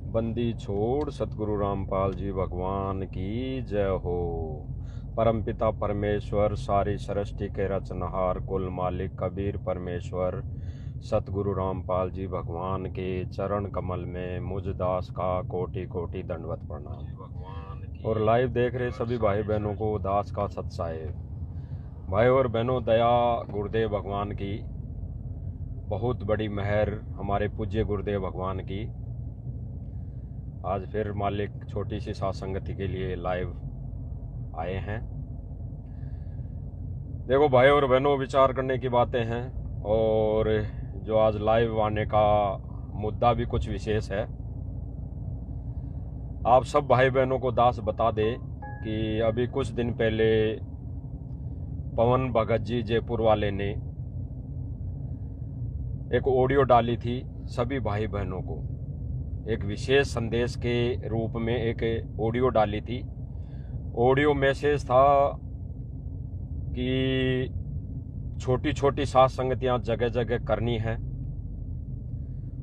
बंदी छोड़ सतगुरु रामपाल जी भगवान की जय हो। परमपिता परमेश्वर सारी सृष्टि के रचनहार कुल मालिक कबीर परमेश्वर सतगुरु रामपाल जी भगवान के चरण कमल में मुझ दास का कोटि कोटि दंडवत प्रणाम। और लाइव देख रहे सभी भाई बहनों को दास का सत्साहेब। भाई और बहनों, दया गुरुदेव भगवान की, बहुत बड़ी मेहर हमारे पूज्य गुरुदेव भगवान की। आज फिर मालिक छोटी सी साथ संगति के लिए लाइव आए हैं। देखो भाई और बहनों, विचार करने की बातें हैं और जो आज लाइव आने का मुद्दा भी कुछ विशेष है। आप सब भाई बहनों को दास बता दे कि अभी कुछ दिन पहले पवन भगत जी जयपुर वाले ने एक ऑडियो डाली थी सभी भाई बहनों को, एक विशेष संदेश के रूप में एक ऑडियो डाली थी। ऑडियो मैसेज था कि छोटी छोटी साथ संगतियां जगह जगह करनी है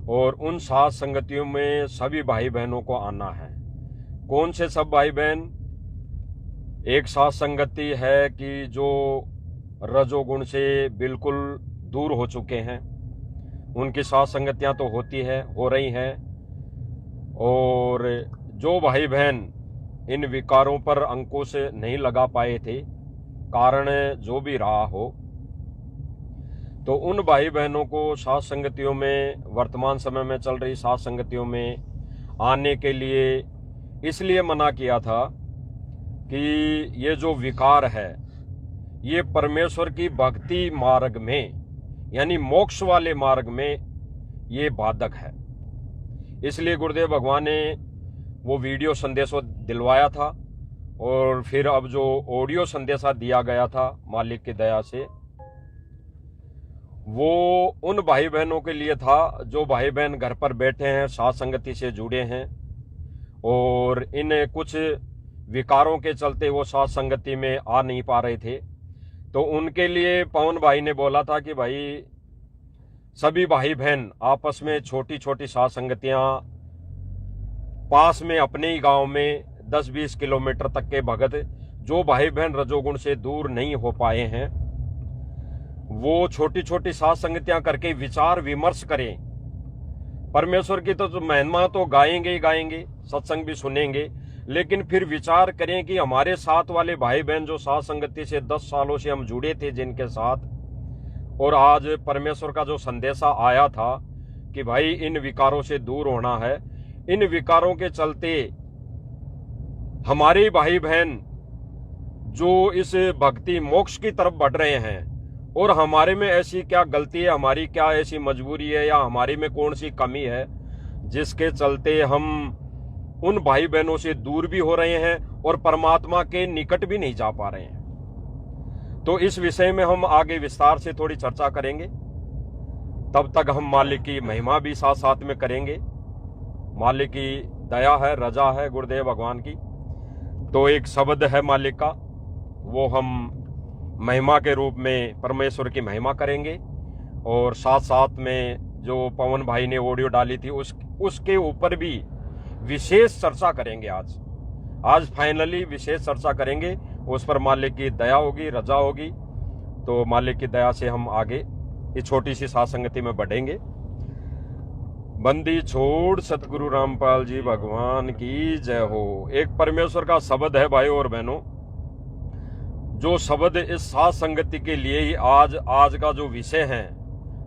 और उन साथ संगतियों में सभी भाई बहनों को आना है। कौन से सब भाई बहन? एक साथ संगति है कि जो रजोगुण से बिल्कुल दूर हो चुके हैं, उनकी साथ संगतियां तो होती है, हो रही हैं। और जो भाई बहन इन विकारों पर अंकुश नहीं लगा पाए थे, कारण जो भी रहा हो, तो उन भाई बहनों को साथ संगतियों में, वर्तमान समय में चल रही साथ संगतियों में आने के लिए इसलिए मना किया था कि ये जो विकार है ये परमेश्वर की भक्ति मार्ग में, यानी मोक्ष वाले मार्ग में ये बाधक है। इसलिए गुरुदेव भगवान ने वो वीडियो संदेशा दिलवाया था और फिर अब जो ऑडियो संदेशा दिया गया था मालिक की दया से, वो उन भाई बहनों के लिए था जो भाई बहन घर पर बैठे हैं, साथ संगति से जुड़े हैं और इन कुछ विकारों के चलते वो साथ संगति में आ नहीं पा रहे थे। तो उनके लिए पवन भाई ने बोला था कि भाई सभी भाई बहन आपस में छोटी छोटी साथ संगतियां पास में अपने ही गांव में 10-20 किलोमीटर तक के भगत जो भाई बहन रजोगुण से दूर नहीं हो पाए हैं, वो छोटी छोटी साथ संगतियां करके विचार विमर्श करें। परमेश्वर की तो महिमा तो गाएंगे ही गाएंगे, सत्संग भी सुनेंगे, लेकिन फिर विचार करें कि हमारे साथ वाले भाई बहन जो साथ संगति से 10 सालों से हम जुड़े थे जिनके साथ, और आज परमेश्वर का जो संदेशा आया था कि भाई इन विकारों से दूर होना है, इन विकारों के चलते हमारे भाई बहन जो इस भक्ति मोक्ष की तरफ बढ़ रहे हैं, और हमारे में ऐसी क्या गलती है, हमारी क्या ऐसी मजबूरी है या हमारी में कौन सी कमी है जिसके चलते हम उन भाई बहनों से दूर भी हो रहे हैं और परमात्मा के निकट भी नहीं जा पा रहे हैं। तो इस विषय में हम आगे विस्तार से थोड़ी चर्चा करेंगे। तब तक हम मालिक की महिमा भी साथ साथ में करेंगे। मालिक की दया है, रजा है गुरुदेव भगवान की। तो एक शब्द है मालिक का, वो हम महिमा के रूप में परमेश्वर की महिमा करेंगे और साथ साथ में जो पवन भाई ने ऑडियो डाली थी उसके ऊपर भी विशेष चर्चा करेंगे। आज फाइनली विशेष चर्चा करेंगे, उस पर मालिक की दया होगी, रजा होगी। तो मालिक की दया से हम आगे इस छोटी सी साथ संगति में बढ़ेंगे। बंदी छोड़ सतगुरु रामपाल जी भगवान की जय हो। एक परमेश्वर का शब्द है भाई और बहनों, जो शब्द इस साथ संगति के लिए ही आज का जो विषय है,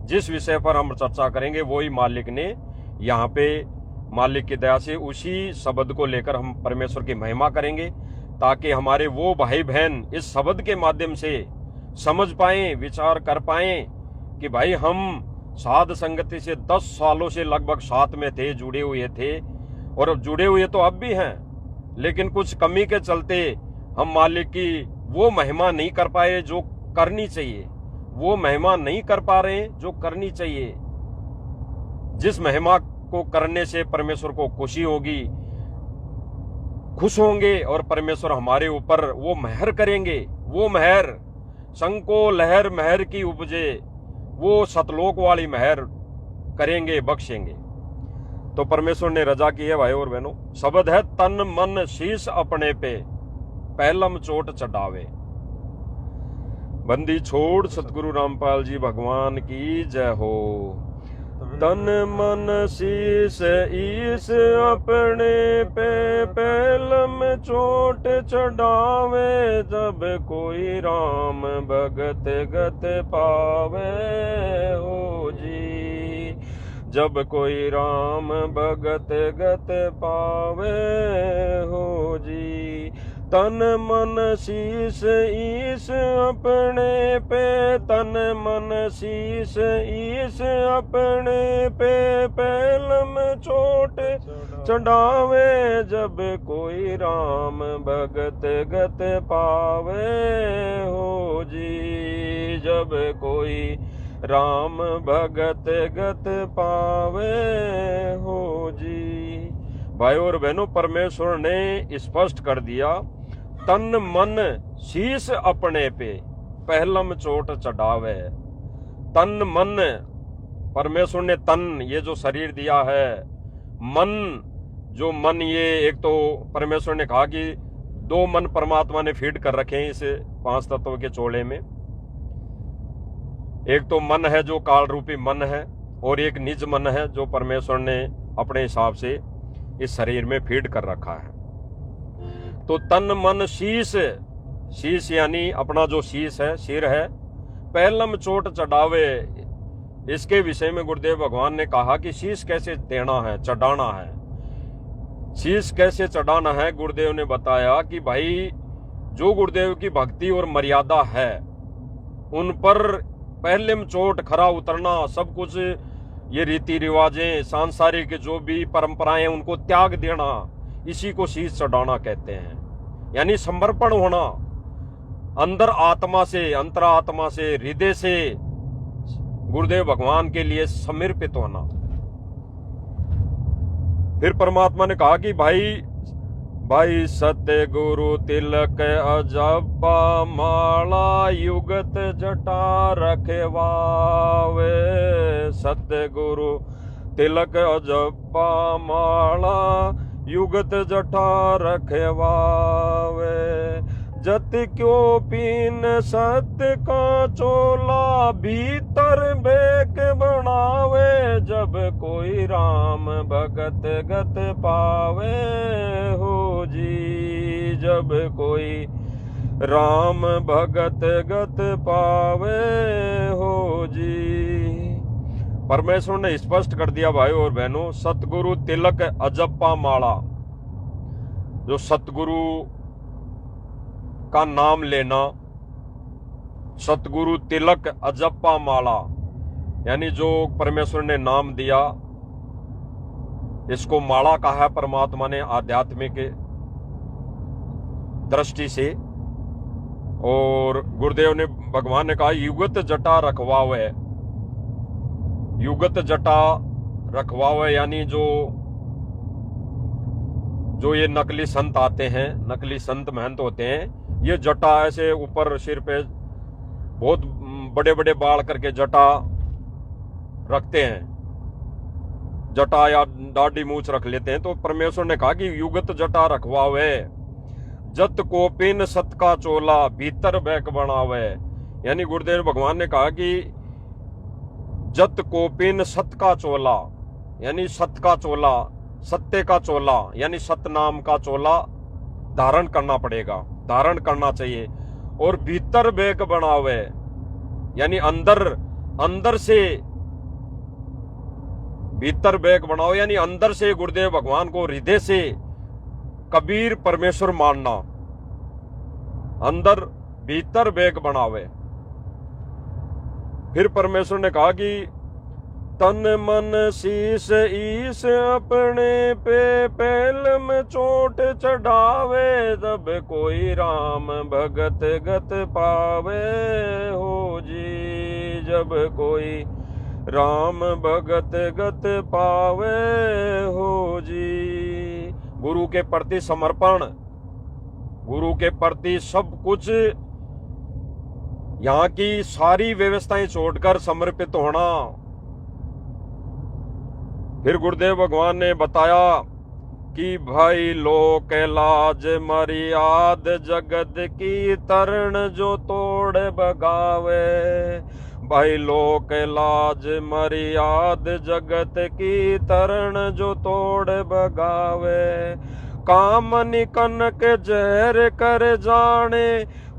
जिस विषय पर हम चर्चा करेंगे, वो ही मालिक ने यहाँ पे मालिक की दया से उसी शब्द को लेकर हम परमेश्वर की महिमा करेंगे, ताकि हमारे वो भाई बहन इस शब्द के माध्यम से समझ पाएं, विचार कर पाएं कि भाई हम साध संगति से 10 सालों से लगभग साथ में थे, जुड़े हुए थे, और जुड़े हुए तो अब भी हैं, लेकिन कुछ कमी के चलते हम मालिक की वो महिमा नहीं कर पाए जो करनी चाहिए, वो महिमा नहीं कर पा रहे जो करनी चाहिए, जिस महिमा को करने से परमेश्वर को खुशी होगी, खुश होंगे और परमेश्वर हमारे ऊपर वो मेहर करेंगे। वो मेहर संको लहर मेहर की उपजे, वो सतलोक वाली मेहर करेंगे, बख्शेंगे। तो परमेश्वर ने रजा की है भाई और बहनों। शब्द है तन मन शीश अपने पे पहलम चोट चढ़ावे। बंदी छोड़ सतगुरु रामपाल जी भगवान की जय हो। तन मन शीस ईस अपने पे पहलम चोट चढ़ावे। जब कोई राम भगत गत पावे हो जी। जब कोई राम भगत गत पावे हो जी। तन मन शीस ईस अपने पे तन मन शीस ईस अपने पे पहलम चोट चढ़ावे। जब कोई राम भगत गत पावे हो जी। जब कोई राम भगत गत पावे हो जी। भाई और बहनों, परमेश्वर ने स्पष्ट कर दिया तन मन शीश अपने पे पहलम चोट चढ़ावे। तन मन, परमेश्वर ने तन ये जो शरीर दिया है, मन जो मन ये एक तो परमेश्वर ने कहा कि 2 मन परमात्मा ने फीड कर रखे हैं इस 5 तत्वों के चोले में। एक तो मन है जो काल रूपी मन है, और एक निज मन है जो परमेश्वर ने अपने हिसाब से इस शरीर में फीड कर रखा है। तो तन मन शीश, शीश यानी अपना जो शीश है, सिर है, पहलम चोट चढ़ावे। इसके विषय में गुरुदेव भगवान ने कहा कि शीश कैसे देना है, चढ़ाना है। शीश कैसे चढ़ाना है, गुरुदेव ने बताया कि भाई जो गुरुदेव की भक्ति और मर्यादा है उन पर पहलम चोट खरा उतरना, सब कुछ ये रीति रिवाजें सांसारिक जो भी परंपराएं उनको त्याग देना, इसी को शीश चढ़ाना कहते हैं। यानी समर्पण होना, अंदर आत्मा से, अंतरात्मा से, हृदय से गुरुदेव भगवान के लिए समर्पित होना। फिर परमात्मा ने कहा कि भाई सत्य गुरु तिलक अजपा माला युगत जटा रखवावे। सत्य गुरु तिलक अजपा माला युगत जटा रखवावे। जत क्यों पीन सत्य का चोला भीतर बेक बनावे। जब कोई राम भगत गत पावे हो जी। जब कोई राम भगत गत पावे हो जी। परमेश्वर ने स्पष्ट कर दिया भाई और बहनों, सतगुरु तिलक अजप्पा माला, जो सतगुरु का नाम लेना, सतगुरु तिलक अजप्पा माला, यानी जो परमेश्वर ने नाम दिया, इसको माला कहा है परमात्मा ने आध्यात्मिक दृष्टि से। और गुरुदेव ने, भगवान ने कहा युगत जटा रखवावे। युगत जटा रखवावे यानी जो ये नकली संत आते हैं, नकली संत महंत होते हैं, ये जटा ऐसे ऊपर सिर पे बहुत बड़े बड़े बाल करके जटा रखते हैं, जटा या दाढ़ी मूछ रख लेते हैं। तो परमेश्वर ने कहा कि युगत जटा रखवावे। जत कोपिन सत का चोला भीतर बैक बनावे। यानी गुरुदेव भगवान ने कहा कि जत कोपिन सत का चोला, यानी सत का चोला, सत्य का चोला, यानी सतनाम का चोला धारण करना पड़ेगा, धारण करना चाहिए। और भीतर बैक बनावे, यानी अंदर से भीतर बैक बनाओ, यानी अंदर से गुरुदेव भगवान को हृदय से कबीर परमेश्वर मानना। अंदर भीतर बैक बनावे। फिर परमेश्वर ने कहा कि तन मन शीस ईस अपने पे पहलम चोट चढ़ावे। जब कोई राम भगत गत पावे हो जी। जब कोई राम भगत गत पावे हो जी। गुरु के प्रति समर्पण, गुरु के प्रति सब कुछ, यहाँ की सारी व्यवस्थाएं छोड़कर समर्पित होना। फिर गुरुदेव भगवान ने बताया कि भाई लोक लाज मर्याद जगत की तरण जो तोड़ बगावे। भाई लोक लाज मर्याद जगत की तरण जो तोड़ बगावे। काम निकनक जहर कर जाने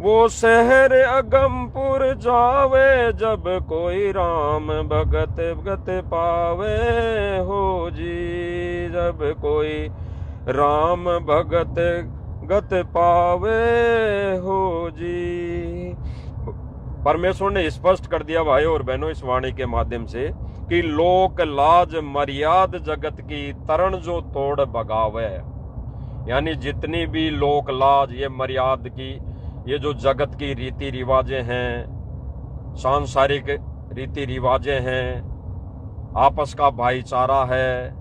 वो शहर अगमपुर जावे। जब कोई राम भगत भगत पावे हो जी। जब कोई राम भगत गत पावे हो जी। परमेश्वर ने स्पष्ट कर दिया भाई और बहनों इस वाणी के माध्यम से कि लोक लाज मर्याद जगत की तरण जो तोड़ बगावे। यानी जितनी भी लोक लाज ये मर्याद की ये जो जगत की रीति रिवाजें हैं, सांसारिक रीति रिवाजें हैं, आपस का भाईचारा है,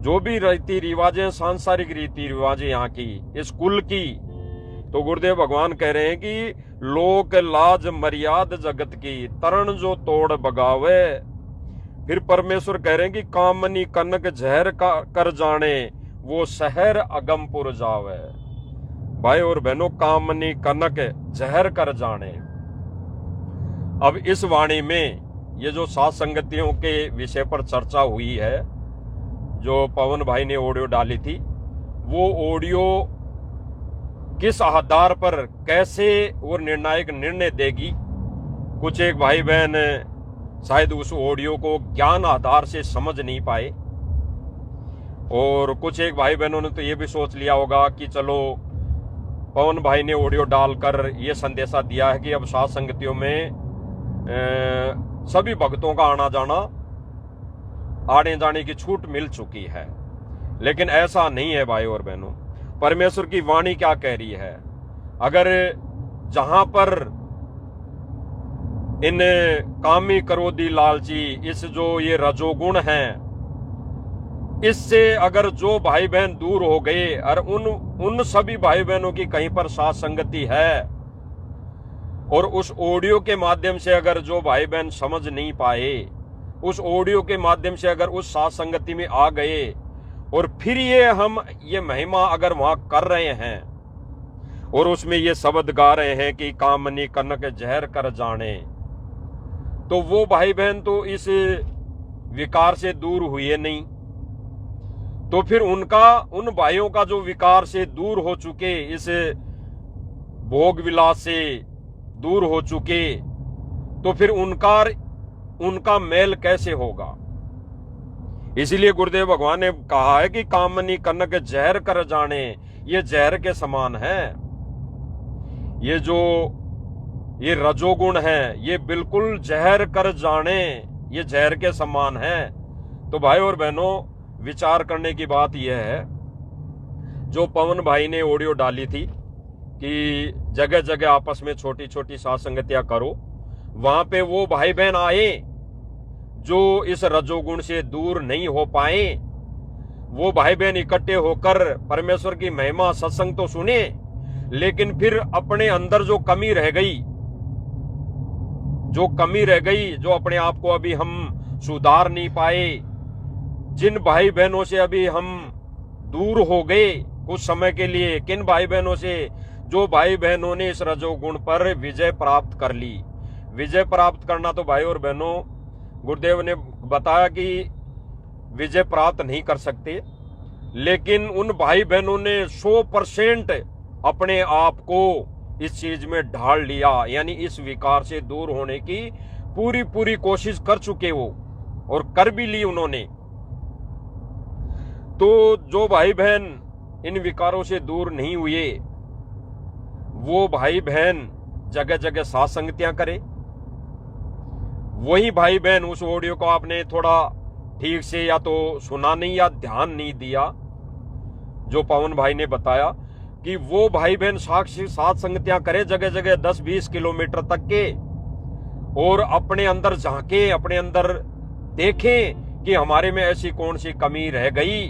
जो भी रीति रिवाजें सांसारिक रीति रिवाजें यहाँ की इस कुल की, तो गुरुदेव भगवान कह रहे हैं कि लोक लाज मर्याद जगत की तरण जो तोड़ बगावे। फिर परमेश्वर कह रहे हैं कि कामनी कनक जहर का कर जाने वो शहर अगमपुर जावे। भाई और बहनों कामनी कनक जहर कर जाने। अब इस वाणी में ये जो सात संगतियों के विषय पर चर्चा हुई है, जो पवन भाई ने ऑडियो डाली थी, वो ऑडियो किस आधार पर कैसे वो निर्णायक निर्णय देगी। कुछ एक भाई बहन शायद उस ऑडियो को ज्ञान आधार से समझ नहीं पाए, और कुछ एक भाई बहनों ने तो ये भी सोच लिया होगा कि चलो पवन भाई ने ऑडियो डालकर ये संदेशा दिया है कि अब सात संगतियों में सभी भक्तों का आना जाना आने जाने की छूट मिल चुकी है। लेकिन ऐसा नहीं है भाई और बहनों। परमेश्वर की वाणी क्या कह रही है? अगर जहां पर इन कामी क्रोधी लालची इस जो ये रजोगुण हैं, इससे अगर जो भाई बहन दूर हो गए और उन सभी भाई बहनों की कहीं पर साथ संगति है, और उस ऑडियो के माध्यम से अगर जो भाई बहन समझ नहीं पाए, उस ऑडियो के माध्यम से अगर उस साथ संगति में आ गए और फिर ये महिमा अगर वहां कर रहे हैं और उसमें ये शब्द गा रहे हैं कि कामनी कनक जहर कर जाने, तो वो भाई बहन तो इस विकार से दूर हुए नहीं। तो फिर उन भाइयों का जो विकार से दूर हो चुके, इस भोग विलास से दूर हो चुके, तो फिर उनका मेल कैसे होगा? इसलिए गुरुदेव भगवान ने कहा है कि कामनी कनक जहर कर जाने, ये जहर के समान है। ये रजोगुण है, ये बिल्कुल जहर कर जाने, ये जहर के समान है। तो भाई और बहनों, विचार करने की बात यह है, जो पवन भाई ने ऑडियो डाली थी कि जगह जगह आपस में छोटी छोटी साथ संगतियां करो, वहां पे वो भाई बहन आए जो इस रजोगुण से दूर नहीं हो पाए। वो भाई बहन इकट्ठे होकर परमेश्वर की महिमा सत्संग तो सुने, लेकिन फिर अपने अंदर जो कमी रह गई, जो अपने आप को अभी हम सुधार नहीं पाए, जिन भाई बहनों से अभी हम दूर हो गए कुछ समय के लिए, किन भाई बहनों से? जो भाई बहनों ने इस रजोगुण पर विजय प्राप्त कर ली। विजय प्राप्त करना तो भाई और बहनों, गुरुदेव ने बताया कि विजय प्राप्त नहीं कर सकते, लेकिन उन भाई बहनों ने 100% अपने आप को इस चीज में ढाल लिया, यानी इस विकार से दूर होने की पूरी कोशिश कर चुके वो, और कर भी ली उन्होंने। तो जो भाई बहन इन विकारों से दूर नहीं हुए, वो भाई बहन जगह जगह साथ संगतियां करे। वही भाई बहन, उस ऑडियो को आपने थोड़ा ठीक से या तो सुना नहीं या ध्यान नहीं दिया, जो पवन भाई ने बताया कि वो भाई बहन साथ संगतियां करे जगह जगह 10-20 किलोमीटर तक के, और अपने अंदर झांके, अपने अंदर देखें कि हमारे में ऐसी कौन सी कमी रह गई,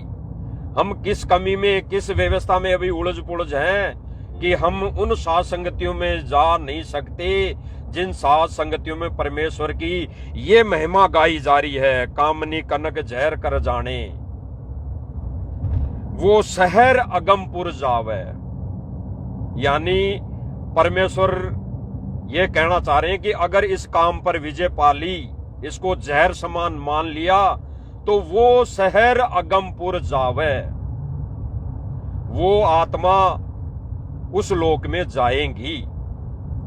हम किस कमी में, किस व्यवस्था में अभी उलझ पुलझ हैं कि हम उन साथ संगतियों में जा नहीं सकते जिन सात संगतियों में परमेश्वर की ये महिमा गाई जा रही है, कामनी कनक जहर कर जाने, वो शहर अगमपुर जावे। यानी परमेश्वर ये कहना चाह रहे हैं कि अगर इस काम पर विजय पा ली, इसको जहर समान मान लिया, तो वो शहर अगमपुर जावे, वो आत्मा उस लोक में जाएंगी।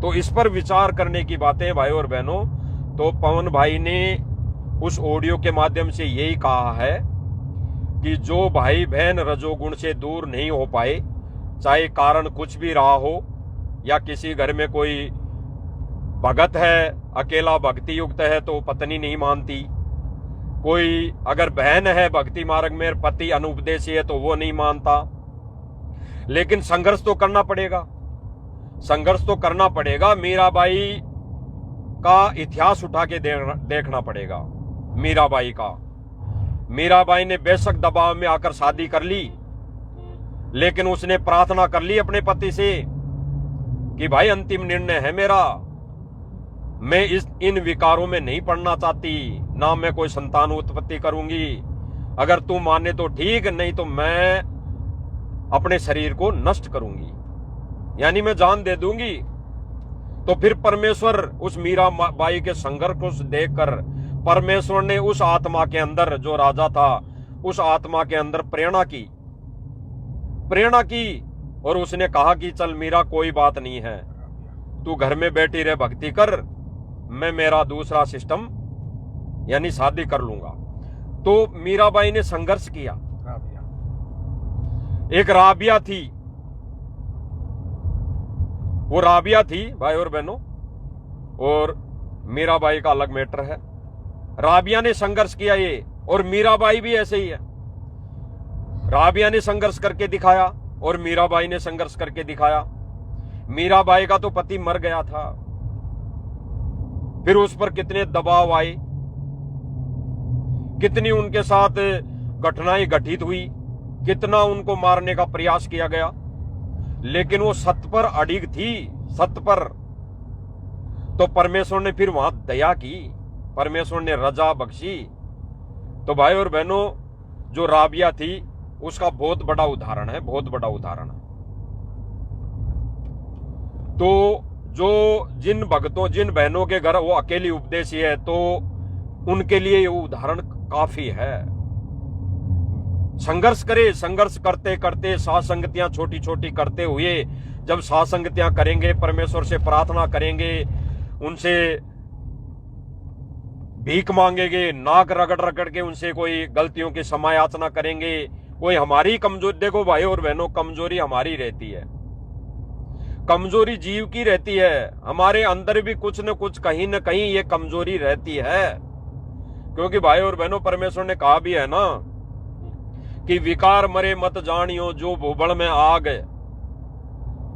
तो इस पर विचार करने की बातें भाई और बहनों। तो पवन भाई ने उस ऑडियो के माध्यम से यही कहा है कि जो भाई बहन रजोगुण से दूर नहीं हो पाए, चाहे कारण कुछ भी रहा हो, या किसी घर में कोई भगत है, अकेला भक्ति युक्त है तो पत्नी नहीं मानती, कोई अगर बहन है भक्ति मार्ग में, पति अनुपदेशी है तो वो नहीं मानता, लेकिन संघर्ष तो करना पड़ेगा, संघर्ष तो करना पड़ेगा। मीराबाई का इतिहास उठा के देखना पड़ेगा। मीराबाई का, मीराबाई ने बेशक दबाव में आकर शादी कर ली, लेकिन उसने प्रार्थना कर ली अपने पति से कि भाई अंतिम निर्णय है मेरा, मैं इन विकारों में नहीं पड़ना चाहती, ना मैं कोई संतान उत्पत्ति करूंगी, अगर तू माने तो ठीक, नहीं तो मैं अपने शरीर को नष्ट करूंगी, यानी मैं जान दे दूंगी। तो फिर परमेश्वर उस मीराबाई के संघर्ष को देखकर परमेश्वर ने उस आत्मा के अंदर, जो राजा था, उस आत्मा के अंदर प्रेरणा की और उसने कहा कि चल मीरा, कोई बात नहीं है, तू घर में बैठी रह, भक्ति कर, मैं मेरा दूसरा सिस्टम यानी शादी कर लूंगा। तो मीराबाई ने संघर्ष किया। एक राबिया थी, वो राबिया थी भाई और बहनों, और मीराबाई का अलग मैटर है। राबिया ने संघर्ष किया ये, और मीराबाई भी ऐसे ही है। राबिया ने संघर्ष करके दिखाया और मीराबाई ने संघर्ष करके दिखाया। मीराबाई का तो पति मर गया था, फिर उस पर कितने दबाव आए, कितनी उनके साथ घटनाएं घटित हुई, कितना उनको मारने का प्रयास किया गया, लेकिन वो सत्य पर अडिग थी, सत्य पर। तो परमेश्वर ने फिर वहां दया की, परमेश्वर ने रजा बख्शी। तो भाई और बहनों, जो राबिया थी उसका बहुत बड़ा उदाहरण है, बहुत बड़ा उदाहरण। तो जो जिन भक्तों, जिन बहनों के घर वो अकेली उपदेशी है, तो उनके लिए ये उदाहरण काफी है। संघर्ष करे, संघर्ष करते करते, सात संगतियां छोटी छोटी करते हुए, जब सात संगतियां करेंगे, परमेश्वर से प्रार्थना करेंगे, उनसे भीख मांगेंगे, नाक रगड़ रगड़ के उनसे कोई गलतियों की क्षमा याचना करेंगे, कोई हमारी कमजोरी, देखो भाई और बहनों, कमजोरी हमारी रहती है, कमजोरी जीव की रहती है, हमारे अंदर भी कुछ न कुछ कहीं न कहीं ये कमजोरी रहती है। क्योंकि भाई और बहनों, परमेश्वर ने कहा भी है ना कि विकार मरे मत जानियो जो भूबड़ में आग।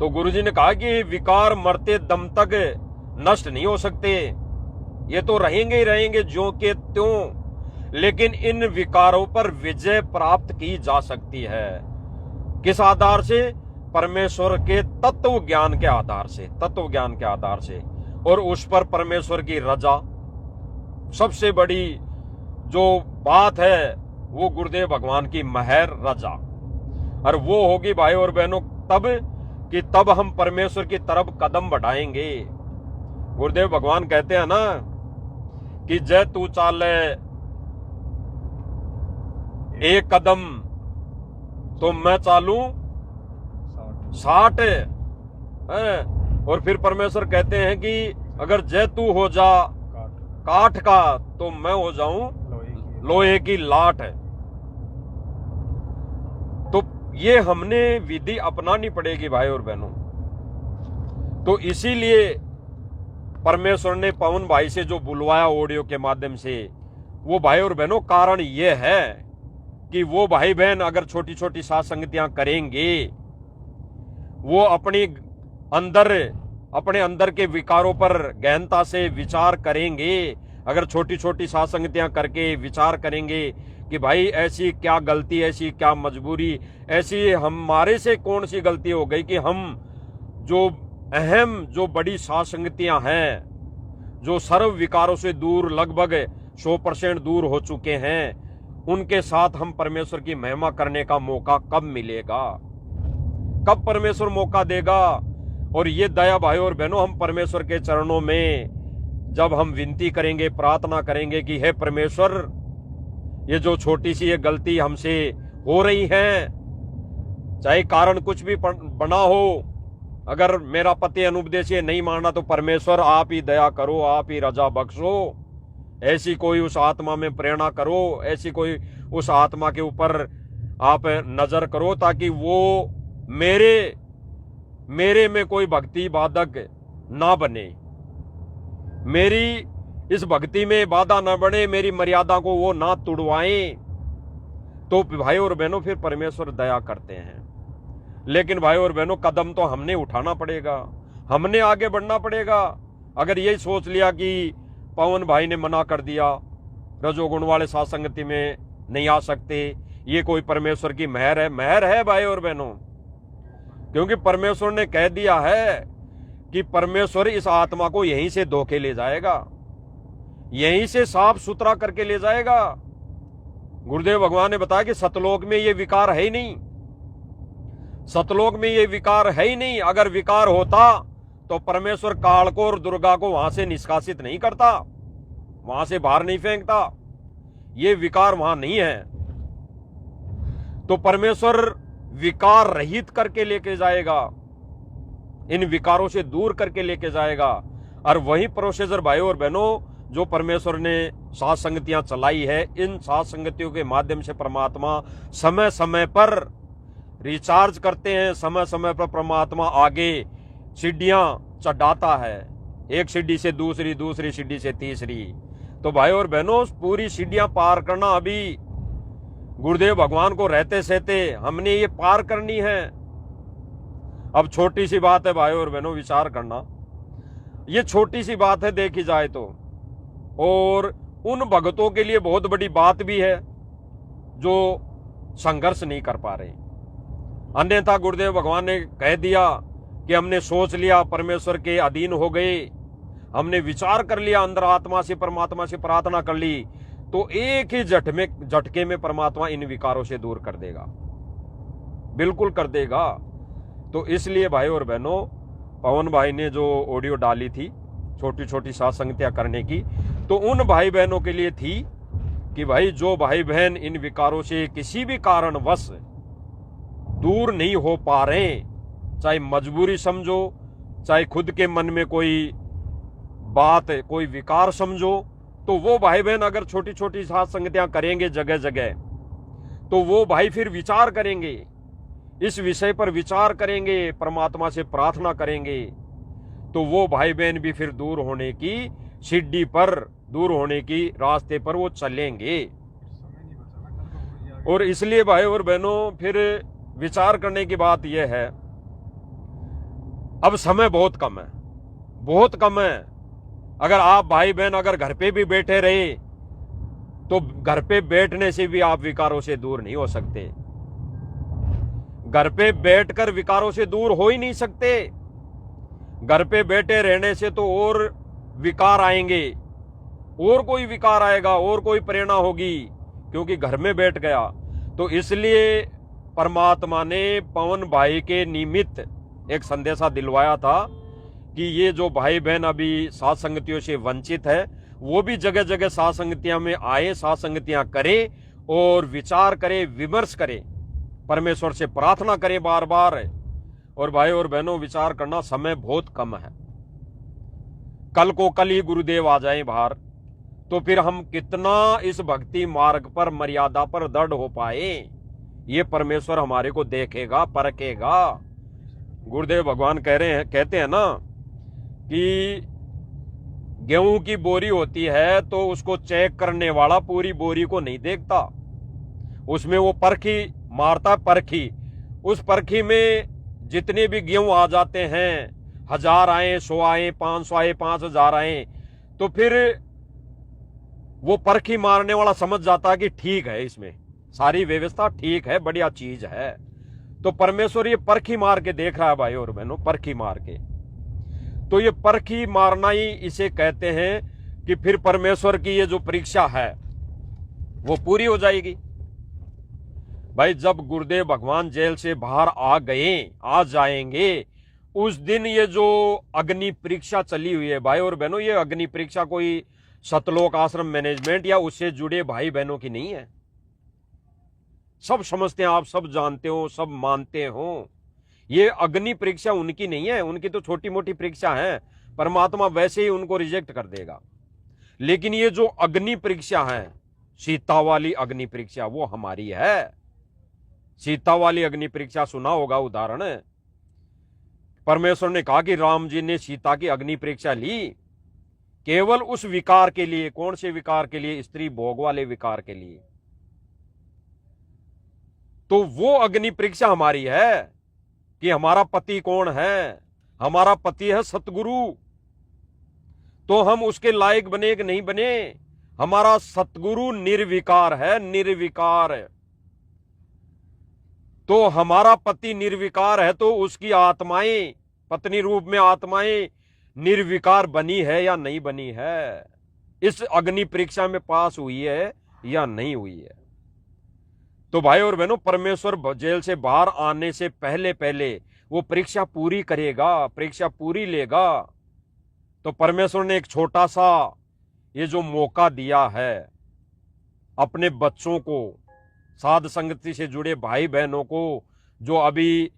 तो गुरुजी ने कहा कि विकार मरते दम तक नष्ट नहीं हो सकते, ये तो रहेंगे ही रहेंगे ज्यों के त्यों, लेकिन इन विकारों पर विजय प्राप्त की जा सकती है। किस आधार से? परमेश्वर के तत्व ज्ञान के आधार से, तत्व ज्ञान के आधार से। और उस पर परमेश्वर की रजा, सबसे बड़ी जो बात है वो गुरुदेव भगवान की महर रजा, और वो होगी भाई और बहनों तब कि तब हम परमेश्वर की तरफ कदम बढ़ाएंगे। गुरुदेव भगवान कहते हैं ना कि जय तू चाले एक कदम तो मैं चालूं 60। और फिर परमेश्वर कहते हैं कि अगर जय तू हो जा काठ का तो मैं हो जाऊं लोहे की लाट। तो ये हमने विधि अपनानी पड़ेगी भाई और बहनों। तो इसीलिए परमेश्वर ने पवन भाई से जो बुलवाया ऑडियो के माध्यम से, वो भाई और बहनों कारण ये है कि वो भाई बहन अगर छोटी छोटी सात संगतियां करेंगे, वो अपने अंदर के विकारों पर गहनता से विचार करेंगे, अगर छोटी छोटी सात संगतियां करके विचार करेंगे कि भाई ऐसी क्या गलती, ऐसी क्या मजबूरी, ऐसी हमारे से कौन सी गलती हो गई कि हम जो अहम जो बड़ी सात संगतियां हैं जो सर्व विकारों से दूर लगभग 100% दूर हो चुके हैं, उनके साथ हम परमेश्वर की महिमा करने का मौका कब मिलेगा? कब परमेश्वर मौका देगा? और ये दया भाई और बहनों, हम परमेश्वर के चरणों में जब हम विनती करेंगे, प्रार्थना करेंगे कि हे परमेश्वर, ये जो छोटी सी ये गलती हमसे हो रही है, चाहे कारण कुछ भी बना हो, अगर मेरा पति अनुपदेश ये नहीं माना तो परमेश्वर आप ही दया करो, आप ही रजा बख्शो, ऐसी कोई उस आत्मा में प्रेरणा करो, ऐसी कोई उस आत्मा के ऊपर आप नजर करो, ताकि वो मेरे में कोई भक्ति बाधक ना बने, मेरी इस भक्ति में बाधा ना बने, मेरी मर्यादा को वो ना तुड़वाएं। तो भाई और बहनों फिर परमेश्वर दया करते हैं। लेकिन भाई और बहनों, कदम तो हमने उठाना पड़ेगा, हमने आगे बढ़ना पड़ेगा। अगर यही सोच लिया कि पवन भाई ने मना कर दिया, रजोगुण वाले साथ संगति में नहीं आ सकते, ये कोई परमेश्वर की मेहर है? मेहर है भाई और बहनों, क्योंकि परमेश्वर ने कह दिया है कि परमेश्वर इस आत्मा को यहीं से धोके ले जाएगा, यहीं से साफ सुथरा करके ले जाएगा। गुरुदेव भगवान ने बताया कि सतलोक में ये विकार है ही नहीं, सतलोक में ये विकार है ही नहीं। अगर विकार होता तो परमेश्वर काल को और दुर्गा को वहां से निष्कासित नहीं करता, वहां से बाहर नहीं फेंकता। ये विकार वहां नहीं है, तो परमेश्वर विकार रहित करके लेके जाएगा, इन विकारों से दूर करके लेके जाएगा। और वही प्रोसीजर भाई और बहनों, जो परमेश्वर ने सात संगतियां चलाई है, इन सात संगतियों के माध्यम से परमात्मा समय समय पर रिचार्ज करते हैं, समय समय पर परमात्मा आगे सीढ़ियां चढ़ाता है, एक सीढ़ी से दूसरी, दूसरी सीढ़ी से तीसरी। तो भाई और बहनों, पूरी सीढ़ियां पार करना अभी गुरुदेव भगवान को रहते सहते हमने ये पार करनी है। अब छोटी सी बात है भाई और बहनों, विचार करना, ये छोटी सी बात है देखी जाए तो, और उन भगतों के लिए बहुत बड़ी बात भी है जो संघर्ष नहीं कर पा रहे। अन्यथा गुरुदेव भगवान ने कह दिया कि हमने सोच लिया, परमेश्वर के अधीन हो गए, हमने विचार कर लिया, अंदर आत्मा से परमात्मा से प्रार्थना कर ली, तो एक ही झटके में परमात्मा इन विकारों से दूर कर देगा, बिल्कुल कर देगा। तो इसलिए भाई और बहनों, पवन भाई ने जो ऑडियो डाली थी छोटी छोटी सत्संगतियां करने की, तो उन भाई बहनों के लिए थी कि भाई जो भाई बहन इन विकारों से किसी भी कारणवश दूर नहीं हो पा रहे, चाहे मजबूरी समझो, चाहे खुद के मन में कोई बात, कोई विकार समझो, तो वो भाई बहन अगर छोटी छोटी सत्संगतियां करेंगे जगह जगह, तो वो भाई फिर विचार करेंगे, इस विषय पर विचार करेंगे, परमात्मा से प्रार्थना करेंगे, तो वो भाई बहन भी फिर दूर होने की सीढ़ी पर, दूर होने की रास्ते पर वो चलेंगे। और इसलिए भाई और बहनों, फिर विचार करने की बात यह है, अब समय बहुत कम है, बहुत कम है। अगर आप भाई बहन अगर घर पे भी बैठे रहे, तो घर पे बैठने से भी आप विकारों से दूर नहीं हो सकते, घर पे बैठकर विकारों से दूर हो ही नहीं सकते। घर पे बैठे रहने से तो और विकार आएंगे, और कोई विकार आएगा, और कोई प्रेरणा होगी, क्योंकि घर में बैठ गया। तो इसलिए परमात्मा ने पवन भाई के निमित्त एक संदेशा दिलवाया था कि ये जो भाई बहन अभी सात संगतियों से वंचित है, वो भी जगह जगह सात संगतियां में आए, सात संगतियां करें और विचार करें, विमर्श करें, परमेश्वर से प्रार्थना करें बार बार। और भाई और बहनों, विचार करना, समय बहुत कम है, कल को कल ही गुरुदेव आ जाएं बाहर, तो फिर हम कितना इस भक्ति मार्ग पर, मर्यादा पर दृढ़ हो पाए, ये परमेश्वर हमारे को देखेगा, परखेगा। गुरुदेव भगवान कहते हैं ना कि गेहूं की बोरी होती है तो उसको चेक करने वाला पूरी बोरी को नहीं देखता, उसमें वो परखी मारता, परखी, उस परखी में जितने भी गेहूं आ जाते हैं, 1000 आए, 100 आए, 500 आए, 5000 आए, तो फिर वो परखी मारने वाला समझ जाता है कि ठीक है, इसमें सारी व्यवस्था ठीक है, बढ़िया चीज है। तो परमेश्वर ये परखी मार के देख रहा है भाई और बहनों, परखी मार के। तो ये परखी मारना ही इसे कहते हैं कि फिर परमेश्वर की ये जो परीक्षा है वो पूरी हो जाएगी। भाई जब गुरुदेव भगवान जेल से बाहर आ जाएंगे, उस दिन ये जो अग्नि परीक्षा चली हुई है भाई और बहनों, ये अग्नि परीक्षा कोई सतलोक आश्रम मैनेजमेंट या उससे जुड़े भाई बहनों की नहीं है। सब समझते हैं, आप सब जानते हो, सब मानते हो, ये अग्नि परीक्षा उनकी नहीं है। उनकी तो छोटी मोटी परीक्षा है, परमात्मा वैसे ही उनको रिजेक्ट कर देगा। लेकिन ये जो अग्नि परीक्षा है, सीता वाली अग्नि परीक्षा, वो हमारी है। सीता वाली अग्नि परीक्षा सुना होगा उदाहरण। परमेश्वर ने कहा कि राम जी ने सीता की अग्नि परीक्षा ली केवल उस विकार के लिए। कौन से विकार के लिए? स्त्री भोग वाले विकार के लिए। तो वो अग्नि परीक्षा हमारी है कि हमारा पति कौन है। हमारा पति है सतगुरु। तो हम उसके लायक बने कि नहीं बने? हमारा सतगुरु निर्विकार है, निर्विकार। तो हमारा पति निर्विकार है, तो उसकी आत्माएं, पत्नी रूप में आत्माएं निर्विकार बनी है या नहीं बनी है? इस अग्नि परीक्षा में पास हुई है या नहीं हुई है? तो भाई और बहनों, परमेश्वर जेल से बाहर आने से पहले पहले वो परीक्षा पूरी करेगा, परीक्षा पूरी लेगा। तो परमेश्वर ने एक छोटा सा ये जो मौका दिया है अपने बच्चों को, साध संगति से जुड़े भाई बहनों को, जो अभी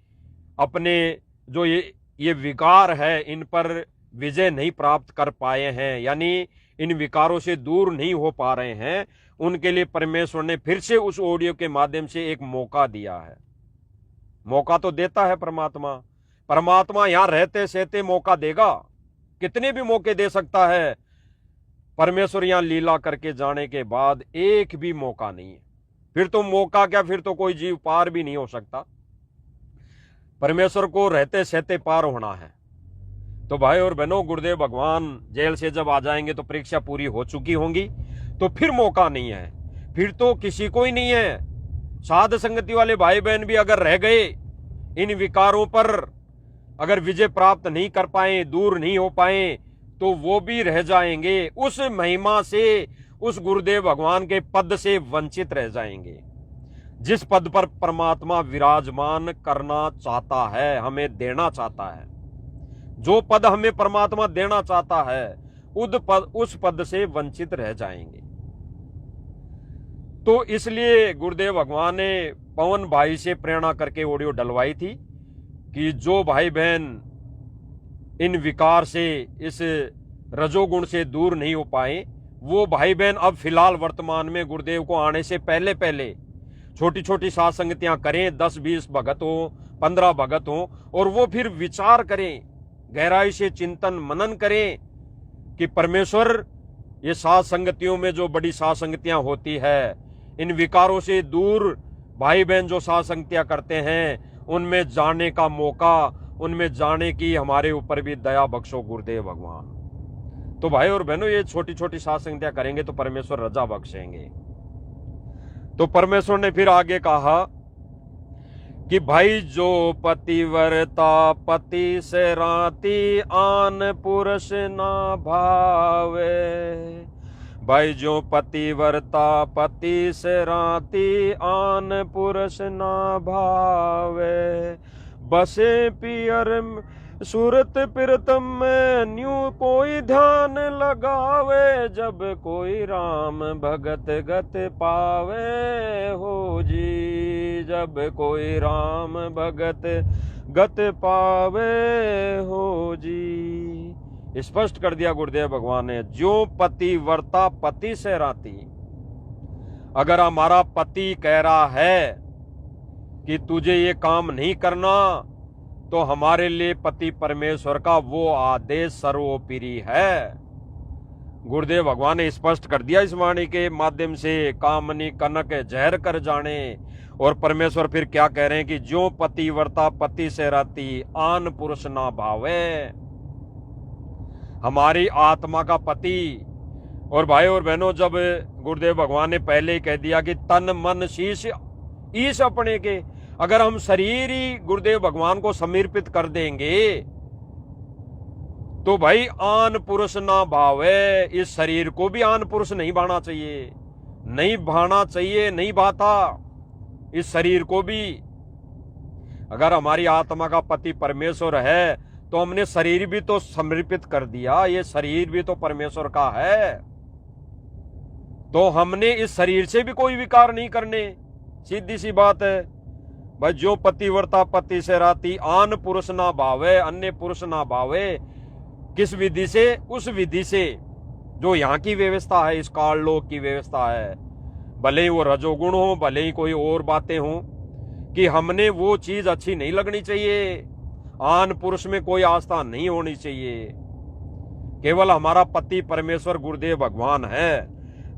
अपने जो ये विकार है इन पर विजय नहीं प्राप्त कर पाए हैं, यानी इन विकारों से दूर नहीं हो पा रहे हैं, उनके लिए परमेश्वर ने फिर से उस ऑडियो के माध्यम से एक मौका दिया है। मौका तो देता है परमात्मा। परमात्मा यहां रहते सहते मौका देगा, कितने भी मौके दे सकता है। परमेश्वर यहां लीला करके जाने के बाद एक भी मौका नहीं है। फिर तो मौका क्या, फिर तो कोई जीव पार भी नहीं हो सकता। परमेश्वर को रहते सहते पार होना है। तो भाई और बहनों, गुरुदेव भगवान जेल से जब आ जाएंगे तो परीक्षा पूरी हो चुकी होंगी, तो फिर मौका नहीं है, फिर तो किसी को ही नहीं है। साध संगति वाले भाई बहन भी अगर रह गए, इन विकारों पर अगर विजय प्राप्त नहीं कर पाए, दूर नहीं हो पाए, तो वो भी रह जाएंगे। उस महिमा से, उस गुरुदेव भगवान के पद से वंचित रह जाएंगे, जिस पद पर परमात्मा विराजमान करना चाहता है, हमें देना चाहता है। जो पद हमें परमात्मा देना चाहता है, उस पद से वंचित रह जाएंगे। तो इसलिए गुरुदेव भगवान ने पवन भाई से प्रेरणा करके ऑडियो डलवाई थी कि जो भाई बहन इन विकार से, इस रजोगुण से दूर नहीं हो पाए, वो भाई बहन अब फिलहाल वर्तमान में गुरुदेव को आने से पहले पहले छोटी छोटी साध संगतियां करें, 10-20 भगत हो, 15 भगत हो, और वो फिर विचार करें, गहराई से चिंतन मनन करें कि परमेश्वर, ये साध संगतियों में जो बड़ी साध संगतियां होती है, इन विकारों से दूर भाई बहन जो साध संगतियां करते हैं, उनमें जाने का मौका, उनमें जाने की हमारे ऊपर भी दया बख्शो गुरुदेव भगवान। तो भाई और बहनों, ये छोटी छोटी साध संगतियां करेंगे तो परमेश्वर रजा बख्शेंगे। तो परमेश्वर ने फिर आगे कहा कि भाई जो पतिव्रता पति से राती, आन पुरुष ना भावे। भाई जो पतिव्रता पति से राती, आन पुरुष ना भावे। बसे पियर सूरत प्रीतम में, न्यू कोई ध्यान लगावे। जब कोई राम भगत गत पावे हो जी, जब कोई राम भगत गत पावे हो जी। स्पष्ट कर दिया गुरुदेव भगवान ने, जो पतिव्रता पति से राती। अगर हमारा पति कह रहा है कि तुझे ये काम नहीं करना, तो हमारे लिए पति परमेश्वर का वो आदेश सर्वोपरि है। गुरुदेव भगवान ने स्पष्ट कर दिया इस वाणी के माध्यम से, कामनी कनक जहर कर जाने। और परमेश्वर फिर क्या कह रहे हैं कि जो पतिव्रता पति से रहती, आन पुरुष ना भावे। हमारी आत्मा का पति। और भाई और बहनों, जब गुरुदेव भगवान ने पहले ही कह दिया कि तन मन शीश ईश अपने के, अगर हम शरीर ही गुरुदेव भगवान को समर्पित कर देंगे तो भाई आन पुरुष ना भावे, इस शरीर को भी आन पुरुष नहीं भाना चाहिए, नहीं भाना चाहिए, नहीं भाता इस शरीर को भी। अगर हमारी आत्मा का पति परमेश्वर है तो हमने शरीर भी तो समर्पित कर दिया, ये शरीर भी तो परमेश्वर का है, तो हमने इस शरीर से भी कोई विकार नहीं करने। सीधी सी बात है भाई, जो पतिव्रता पति से राती, आन पुरुष ना भावे, अन्य पुरुष ना भावे। किस विधि से? उस विधि से जो यहाँ की व्यवस्था है, इस काल लोक की व्यवस्था है, भले ही वो रजोगुण हो, भले ही कोई और बातें हो, कि हमने वो चीज अच्छी नहीं लगनी चाहिए। आन पुरुष में कोई आस्था नहीं होनी चाहिए, केवल हमारा पति परमेश्वर गुरुदेव भगवान है,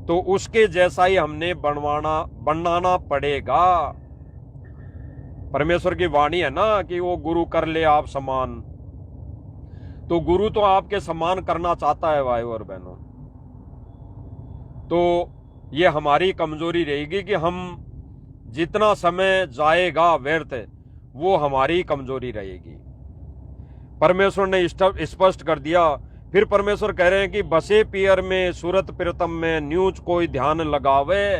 तो उसके जैसा ही हमने बनाना पड़ेगा। परमेश्वर की वाणी है ना कि वो गुरु कर ले आप समान, तो गुरु तो आपके समान करना चाहता है भाई और बहनों। तो ये हमारी कमजोरी रहेगी कि हम जितना समय जाएगा व्यर्थ, वो हमारी कमजोरी रहेगी। परमेश्वर ने स्पष्ट कर दिया। फिर परमेश्वर कह रहे हैं कि बसे पियर में सूरत प्रीतम में, न्यूज कोई ध्यान लगावे,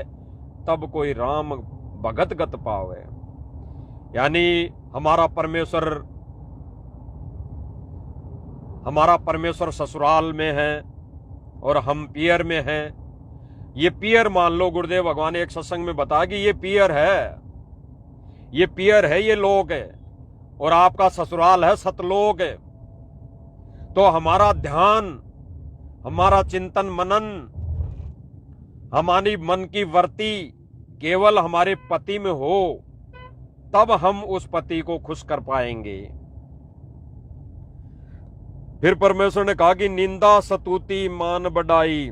तब कोई राम भगत गत पावे। यानी हमारा परमेश्वर ससुराल में है और हम पियर में हैं। ये पियर मान लो, गुरुदेव भगवान ने एक सत्संग में बताया कि ये पियर है, ये लोक है, और आपका ससुराल है सतलोक है। तो हमारा ध्यान, हमारा चिंतन मनन, हमारी मन की वृत्ति केवल हमारे पति में हो, तब हम उस पति को खुश कर पाएंगे। फिर परमेश्वर ने कहा कि निंदा सतुति मान बढ़ाई।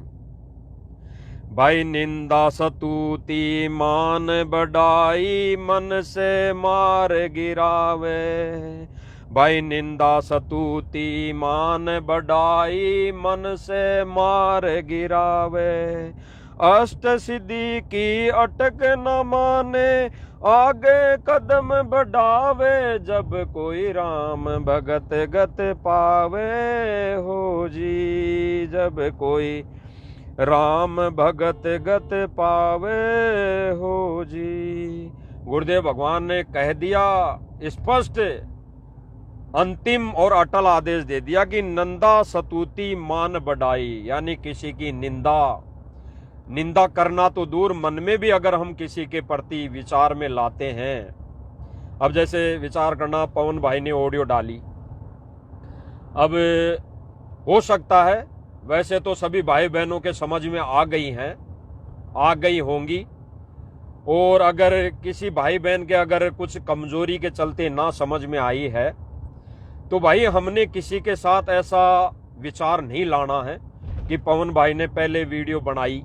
भाई निंदा सतुति मान बढ़ाई, मन से मार गिरावे। भाई निंदा सतुति मान बढ़ाई, मन से मार गिरावे। अष्ट सिद्धि की अटक न माने, आगे कदम बढ़ावे। जब कोई राम भगत गत पावे हो जी, जब कोई राम भगत गत पावे हो जी। गुरुदेव भगवान ने कह दिया स्पष्ट, अंतिम और अटल आदेश दे दिया कि नंदा सतुति मान बढ़ाई। यानी किसी की निंदा करना तो दूर, मन में भी अगर हम किसी के प्रति विचार में लाते हैं। अब जैसे विचार करना, पवन भाई ने ऑडियो डाली, अब हो सकता है, वैसे तो सभी भाई बहनों के समझ में आ गई होंगी, और अगर किसी भाई बहन के अगर कुछ कमजोरी के चलते ना समझ में आई है, तो भाई हमने किसी के साथ ऐसा विचार नहीं लाना है कि पवन भाई ने पहले वीडियो बनाई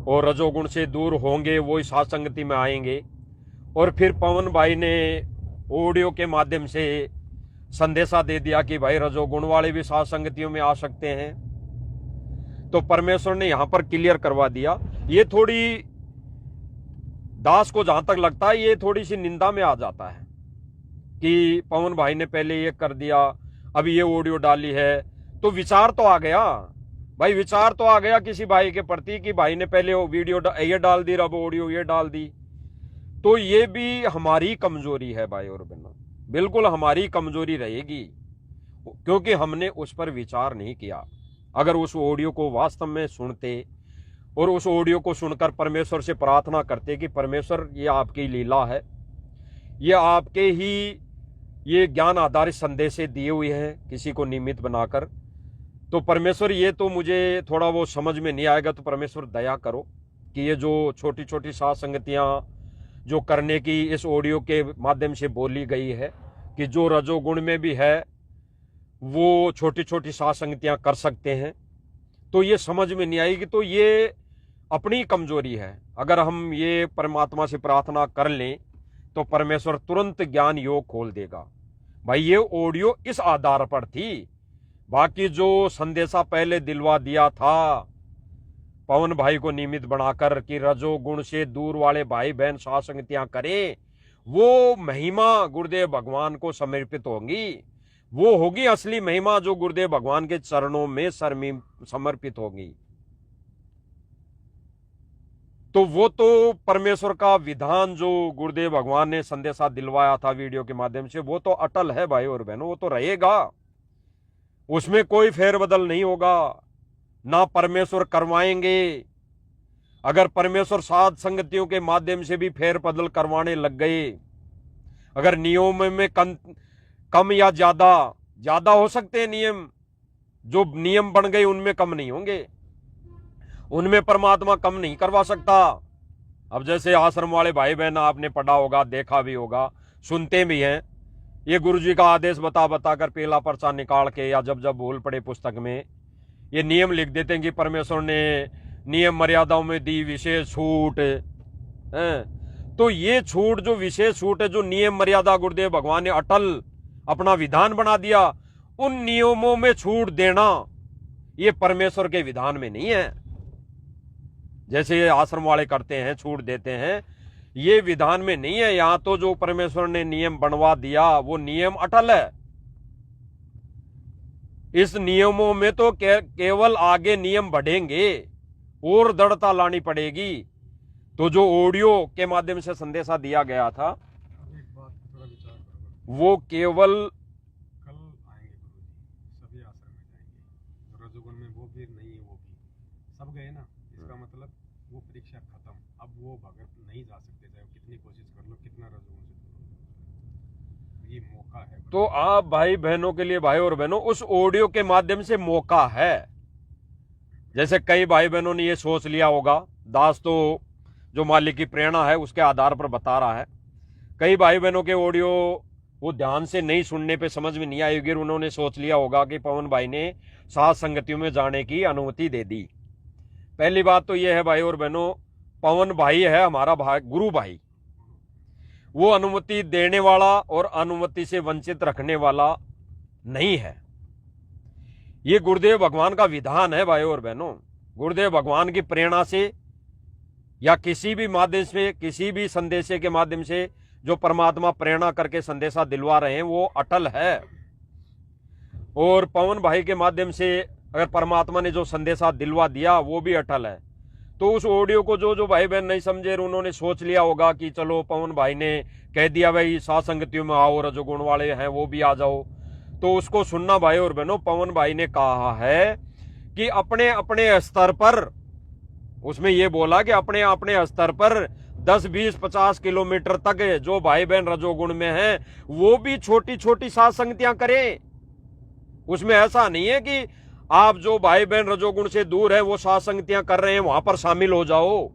और रजोगुण से दूर होंगे, वो इस संगति में आएंगे, और फिर पवन भाई ने ऑडियो के माध्यम से संदेशा दे दिया कि भाई रजोगुण वाले भी साथ संगतियों में आ सकते हैं। तो परमेश्वर ने यहां पर क्लियर करवा दिया। ये थोड़ी दास को जहां तक लगता है, ये थोड़ी सी निंदा में आ जाता है कि पवन भाई ने पहले ये कर दिया, अभी ये ऑडियो डाली है, तो विचार तो आ गया भाई, विचार तो आ गया किसी भाई के प्रति कि भाई ने पहले वो वीडियो ये डाल दी, अब ऑडियो ये डाल दी। तो ये भी हमारी कमजोरी है भाई और बहनों, बिल्कुल हमारी कमजोरी रहेगी, क्योंकि हमने उस पर विचार नहीं किया। अगर उस ऑडियो को वास्तव में सुनते और उस ऑडियो को सुनकर परमेश्वर से प्रार्थना करते कि परमेश्वर ये आपकी लीला है, ये आपके ही ये ज्ञान आधारित संदेश दिए हुए हैं किसी को निमित्त बनाकर, तो परमेश्वर ये तो मुझे थोड़ा वो समझ में नहीं आएगा, तो परमेश्वर दया करो कि ये जो छोटी छोटी साथ संगतियाँ जो करने की इस ऑडियो के माध्यम से बोली गई है कि जो रजोगुण में भी है वो छोटी छोटी साथ संगतियाँ कर सकते हैं, तो ये समझ में नहीं आएगी, तो ये अपनी कमजोरी है। अगर हम ये परमात्मा से प्रार्थना कर लें तो परमेश्वर तुरंत ज्ञान योग खोल देगा। भाई ये ऑडियो इस आधार पर थी, बाकी जो संदेशा पहले दिलवा दिया था पवन भाई को निमित्त बनाकर कि रजोगुण से दूर वाले भाई बहन साथ संगतियां करें, वो महिमा गुरुदेव भगवान को समर्पित होंगी, वो होगी असली महिमा जो गुरुदेव भगवान के चरणों में समर्पित होगी। तो वो तो परमेश्वर का विधान जो गुरुदेव भगवान ने संदेशा दिलवाया था वीडियो के माध्यम से, वो तो अटल है भाई और बहनों, वो तो रहेगा, उसमें कोई फेरबदल नहीं होगा, ना परमेश्वर करवाएंगे। अगर परमेश्वर साध संगतियों के माध्यम से भी फेरबदल करवाने लग गए, अगर नियम में कम या ज्यादा हो सकते हैं नियम, जो नियम बन गए उनमें कम नहीं होंगे, उनमें परमात्मा कम नहीं करवा सकता। अब जैसे आश्रम वाले भाई बहन आपने पढ़ा होगा, देखा भी होगा, सुनते भी हैं, ये गुरुजी का आदेश बता बता कर पहला पर्चा निकाल के या जब जब भूल पड़े पुस्तक में ये नियम लिख देते हैं कि परमेश्वर ने नियम मर्यादाओं में दी विशेष छूट है। तो ये छूट, जो विशेष छूट है, जो नियम मर्यादा गुरुदेव भगवान ने अटल अपना विधान बना दिया, उन नियमों में छूट देना ये परमेश्वर के विधान में नहीं है। जैसे ये आश्रम वाले करते हैं, छूट देते हैं, ये विधान में नहीं है। यहां तो जो परमेश्वर ने नियम बनवा दिया वो नियम अटल है। इस नियमों में तो केवल आगे नियम बढ़ेंगे और दृढ़ता लानी पड़ेगी। तो जो ऑडियो के माध्यम से संदेशा दिया गया था, एक बात थोड़ा विचार करो, वो केवल कल आएंगे गुरुजी, सभी आश्रम में जाएंगे, जो रजोगुण में वो भी नहीं है, वो भी सब गए ना, इसका मतलब वो परीक्षा खत्म। अब वो भगत नहीं जा सकते, चाहे कितनी कोशिश कर लो, कितना रजोगुण से दूर हो। ये मौका है। तो आप भाई बहनों के लिए, भाई और बहनों, उस ऑडियो के माध्यम से मौका है। जैसे कई भाई बहनों ने ये सोच लिया होगा, दास तो जो मालिक की प्रेरणा है उसके आधार पर बता रहा है, कई भाई बहनों के ऑडियो वो ध्यान से नहीं सुनने पे समझ में नहीं आएगी, उन्होंने सोच लिया होगा कि पवन भाई ने साथ संगतियों में जाने की अनुमति दे दी। पहली बात तो यह है भाई और बहनों, पवन भाई है हमारा भाई, गुरु भाई, वो अनुमति देने वाला और अनुमति से वंचित रखने वाला नहीं है। ये गुरुदेव भगवान का विधान है भाई और बहनों। गुरुदेव भगवान की प्रेरणा से या किसी भी माध्यम से, किसी भी संदेशे के माध्यम से जो परमात्मा प्रेरणा करके संदेशा दिलवा रहे हैं वो अटल है। और पवन भाई के माध्यम से अगर परमात्मा ने जो संदेशा दिलवा दिया वो भी अटल है। तो उस ऑडियो को जो भाई बहन नहीं समझे, उन्होंने सोच लिया होगा कि चलो पवन भाई ने कह दिया भाई साथ संगतियों में आओ, रजोगुण वाले हैं वो भी आ जाओ, तो उसको सुनना भाई और बहनों। पवन भाई ने कहा है कि अपने अपने स्तर पर, उसमें ये बोला कि अपने अपने स्तर पर 10, 20, 50 किलोमीटर तक जो भाई बहन रजोगुण में हैं वो भी छोटी छोटी साथ संगतियां करें। उसमें ऐसा नहीं है कि आप जो भाई बहन रजोगुण से दूर है वो साथ संगतियां कर रहे हैं वहां पर शामिल हो जाओ,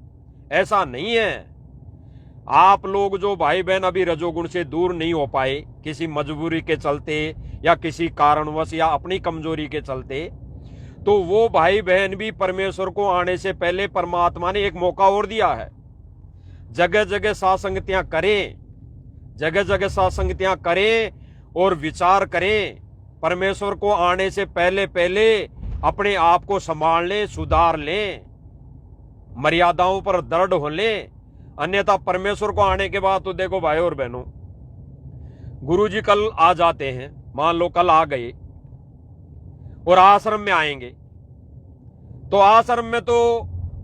ऐसा नहीं है। आप लोग जो भाई बहन अभी रजोगुण से दूर नहीं हो पाए, किसी मजबूरी के चलते या किसी कारणवश या अपनी कमजोरी के चलते, तो वो भाई बहन भी परमेश्वर को आने से पहले परमात्मा ने एक मौका और दिया है। जगह जगह साथ संगतियां करें, जगह जगह साथ संगतियां करें और विचार करें। परमेश्वर को आने से पहले पहले अपने आप को संभाल लें, सुधार लें, मर्यादाओं पर दृढ़ हो लें। अन्यथा परमेश्वर को आने के बाद तो देखो भाई और बहनों, गुरुजी कल आ जाते हैं, मान लो कल आ गए और आश्रम में आएंगे, तो आश्रम में तो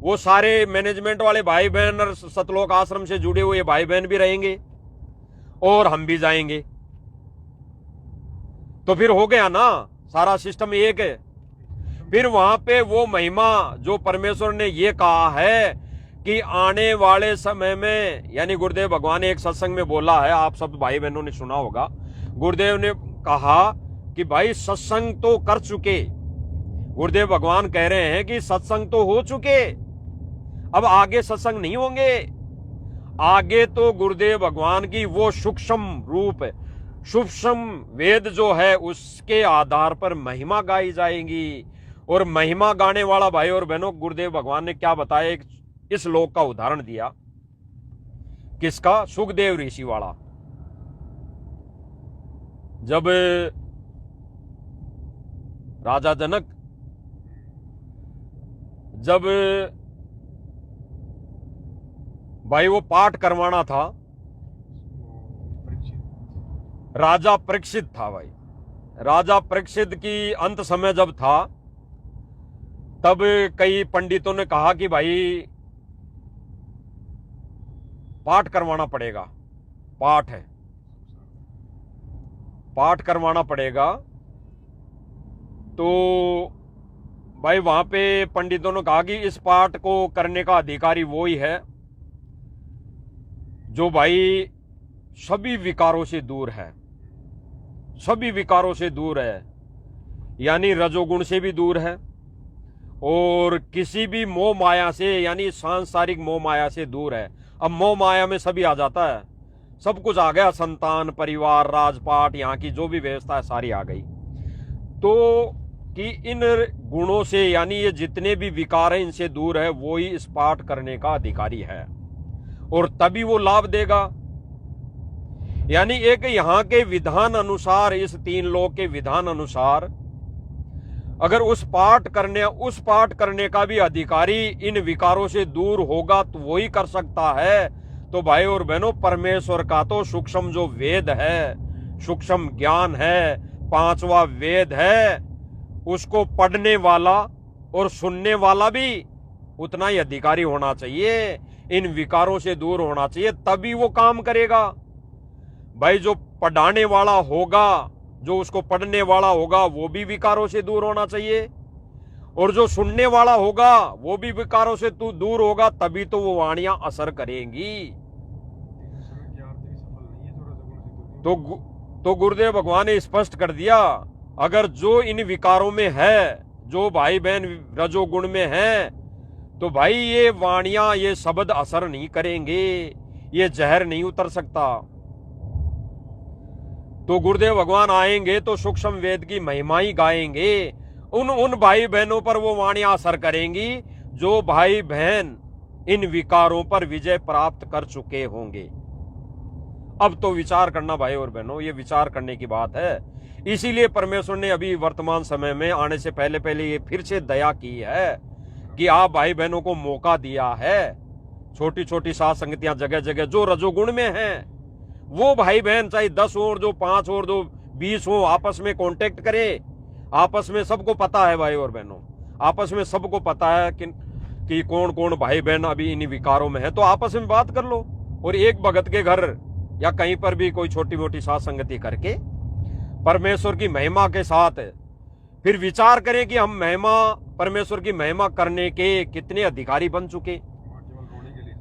वो सारे मैनेजमेंट वाले भाई बहन और सतलोक आश्रम से जुड़े हुए भाई बहन भी रहेंगे और हम भी जाएंगे। तो फिर हो गया ना, सारा सिस्टम एक है। फिर वहां पे वो महिमा जो परमेश्वर ने ये कहा है कि आने वाले समय में, यानी गुरुदेव भगवान ने एक सत्संग में बोला है, आप सब भाई बहनों ने सुना होगा, गुरुदेव ने कहा कि भाई सत्संग तो कर चुके, गुरुदेव भगवान कह रहे हैं कि सत्संग तो हो चुके, अब आगे सत्संग नहीं होंगे। आगे तो गुरुदेव भगवान की वो सूक्ष्म रूप, सूक्ष्म वेद जो है उसके आधार पर महिमा गाई जाएगी। और महिमा गाने वाला भाई और बहनों, गुरुदेव भगवान ने क्या बताया, इस श्लोक का उदाहरण दिया, किसका, सुखदेव ऋषि वाला। जब राजा जनक जब भाई वो पाठ करवाना था, राजा परीक्षित था भाई, राजा परीक्षित की अंत समय जब था, तब कई पंडितों ने कहा कि भाई पाठ करवाना पड़ेगा, पाठ है, पाठ करवाना पड़ेगा। तो भाई वहां पे पंडितों ने कहा कि इस पाठ को करने का अधिकारी वो ही है जो भाई सभी विकारों से दूर है, सभी विकारों से दूर है, यानी रजोगुण से भी दूर है और किसी भी मोह माया से, यानी सांसारिक मोह माया से दूर है। अब मोह माया में सभी आ जाता है, सब कुछ आ गया, संतान, परिवार, राजपाट, यहाँ की जो भी व्यवस्था है सारी आ गई। तो कि इन गुणों से, यानी ये जितने भी विकार हैं इनसे दूर है, वो ही इस पाठ करने का अधिकारी है और तभी वो लाभ देगा। यानी एक यहाँ के विधान अनुसार, इस 3 लोक के विधान अनुसार, अगर उस पाठ करने का भी अधिकारी इन विकारों से दूर होगा तो वो ही कर सकता है। तो भाई और बहनों, परमेश्वर का तो सूक्ष्म जो वेद है, सूक्ष्म ज्ञान है, 5वां वेद है, उसको पढ़ने वाला और सुनने वाला भी उतना ही अधिकारी होना चाहिए, इन विकारों से दूर होना चाहिए, तभी वो काम करेगा। भाई जो पढ़ाने वाला होगा, जो उसको पढ़ने वाला होगा, वो भी विकारों से दूर होना चाहिए, और जो सुनने वाला होगा वो भी विकारों से दूर होगा, तभी तो वो वाणियां असर करेंगी। तो गुरुदेव भगवान ने स्पष्ट कर दिया, अगर जो इन विकारों में है, जो भाई बहन रजोगुण में है, तो भाई ये वाणियां, ये शब्द असर नहीं करेंगे, ये जहर नहीं उतर सकता। तो गुरुदेव भगवान आएंगे तो सूक्ष्म वेद की महिमा ही गाएंगे, उन भाई बहनों पर वो वाणियां असर करेंगी जो भाई बहन इन विकारों पर विजय प्राप्त कर चुके होंगे। अब तो विचार करना भाई और बहनों, ये विचार करने की बात है। इसीलिए परमेश्वर ने अभी वर्तमान समय में आने से पहले पहले ये फिर से दया की है कि आप भाई बहनों को मौका दिया है। छोटी छोटी सात संगतियां जगह जगह जो रजोगुण में हैं, वो भाई बहन चाहे 10 हो, जो 5 हो, जो 20 हो, आपस में कांटेक्ट करें। आपस में सबको पता है भाई और बहनों, आपस में सबको पता है कि कौन कौन भाई बहन अभी इन विकारों में है, तो आपस में बात कर लो और एक भगत के घर या कहीं पर भी कोई छोटी मोटी सात संगति करके परमेश्वर की महिमा के साथ फिर विचार करें कि हम महिमा, परमेश्वर की महिमा करने के कितने अधिकारी बन चुके।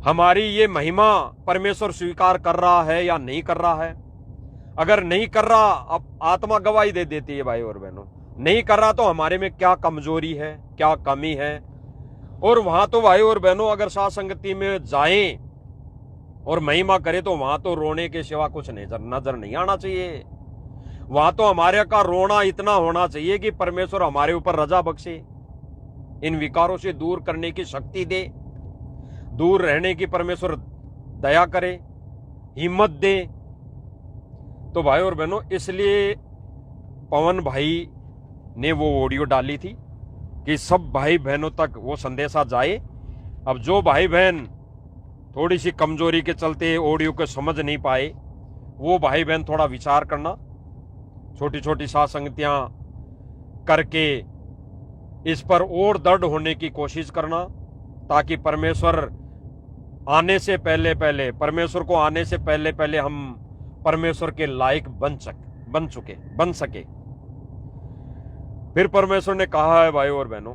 हमारी ये महिमा परमेश्वर स्वीकार कर रहा है या नहीं कर रहा है। अगर नहीं कर रहा, अब आत्मा गवाही दे देती है भाई और बहनों, नहीं कर रहा तो हमारे में क्या कमजोरी है, क्या कमी है। और वहां तो भाई और बहनों अगर साथ संगति में जाएं और महिमा करे तो वहां तो रोने के सिवा कुछ नजर नहीं आना चाहिए। वहां तो हमारे का रोना इतना होना चाहिए कि परमेश्वर हमारे ऊपर रजा बख्शे, इन विकारों से दूर करने की शक्ति दे, दूर रहने की परमेश्वर दया करे, हिम्मत दे। तो भाई और बहनों, इसलिए पवन भाई ने वो ऑडियो डाली थी कि सब भाई बहनों तक वो संदेशा जाए। अब जो भाई बहन थोड़ी सी कमजोरी के चलते ऑडियो को समझ नहीं पाए, वो भाई बहन थोड़ा विचार करना, छोटी छोटी सात संगतियां करके इस पर और दृढ़ होने की कोशिश करना, ताकि परमेश्वर आने से पहले पहले, परमेश्वर को आने से पहले पहले हम परमेश्वर के लायक बन सके। फिर परमेश्वर ने कहा है भाई और बहनों,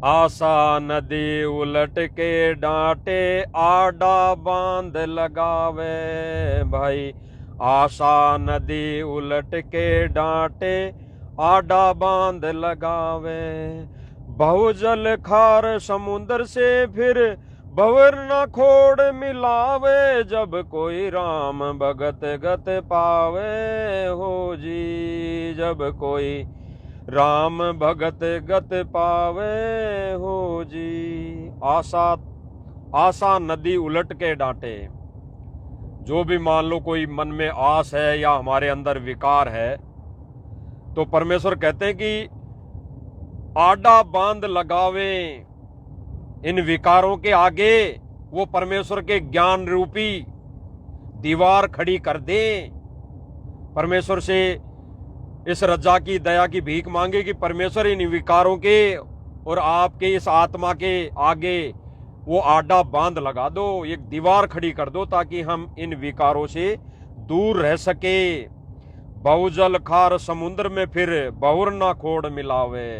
आशा नदी उलट के डांटे, आडा बांध लगावे भाई। आशा नदी उलट के डांटे, आडा बांध लगावे। बहुजल खार समुद्र से फिर भंवर न खोड़ मिलावे। जब कोई राम भगत गत पावे हो जी, जब कोई राम भगत गत पावे हो जी। आशा नदी उलट के डांटे। जो भी मान लो कोई मन में आस है या हमारे अंदर विकार है, तो परमेश्वर कहते हैं कि आडा बांध लगावे, इन विकारों के आगे वो परमेश्वर के ज्ञान रूपी दीवार खड़ी कर दे। परमेश्वर से इस रजा की दया की भीख मांगे कि परमेश्वर इन विकारों के और आपके इस आत्मा के आगे वो आडा बांध लगा दो, एक दीवार खड़ी कर दो, ताकि हम इन विकारों से दूर रह सके। बहुजल खार समुद्र में फिर बहुर ना खोड़ मिलावे।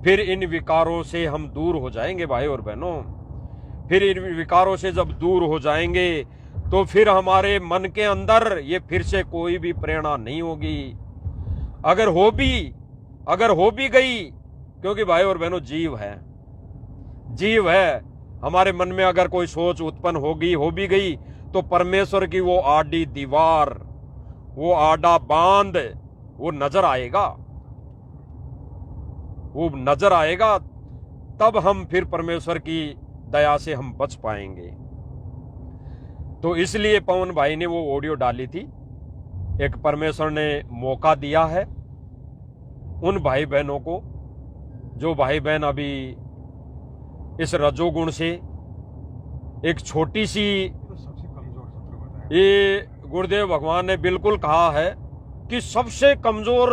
फिर इन विकारों से हम दूर हो जाएंगे भाई और बहनों। फिर इन विकारों से जब दूर हो जाएंगे तो फिर हमारे मन के अंदर ये फिर से कोई भी प्रेरणा नहीं होगी। अगर हो भी गई, क्योंकि भाई और बहनों जीव है, हमारे मन में अगर कोई सोच उत्पन्न हो भी गई, तो परमेश्वर की वो आडी दीवार, वो आडा बांध वो नजर आएगा, तब हम फिर परमेश्वर की दया से हम बच पाएंगे। तो इसलिए पवन भाई ने वो ऑडियो डाली थी। एक परमेश्वर ने मौका दिया है उन भाई बहनों को, जो भाई बहन अभी इस रजोगुण से एक छोटी सी, तो सबसे कमजोर शत्रु बताया। ये गुरुदेव भगवान ने बिल्कुल कहा है कि सबसे कमजोर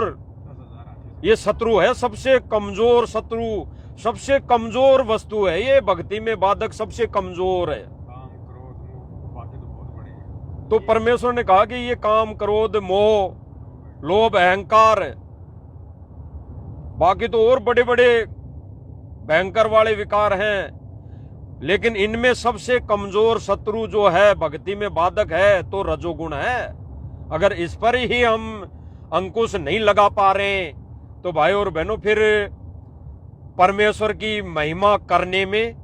10,000 ये शत्रु है, सबसे कमजोर शत्रु, सबसे कमजोर वस्तु है ये भक्ति में बाधक, सबसे कमजोर है। काम क्रोध मोह बाकी तो बहुत बड़े हैं। तो परमेश्वर ने कहा कि ये काम क्रोध मोह लोभ अहंकार, बाकी तो और बड़े बड़े भयंकर वाले विकार हैं, लेकिन इनमें सबसे कमजोर शत्रु जो है भक्ति में बाधक है तो रजोगुण है। अगर इस पर ही हम अंकुश नहीं लगा पा रहे तो भाई और बहनों फिर परमेश्वर की महिमा करने में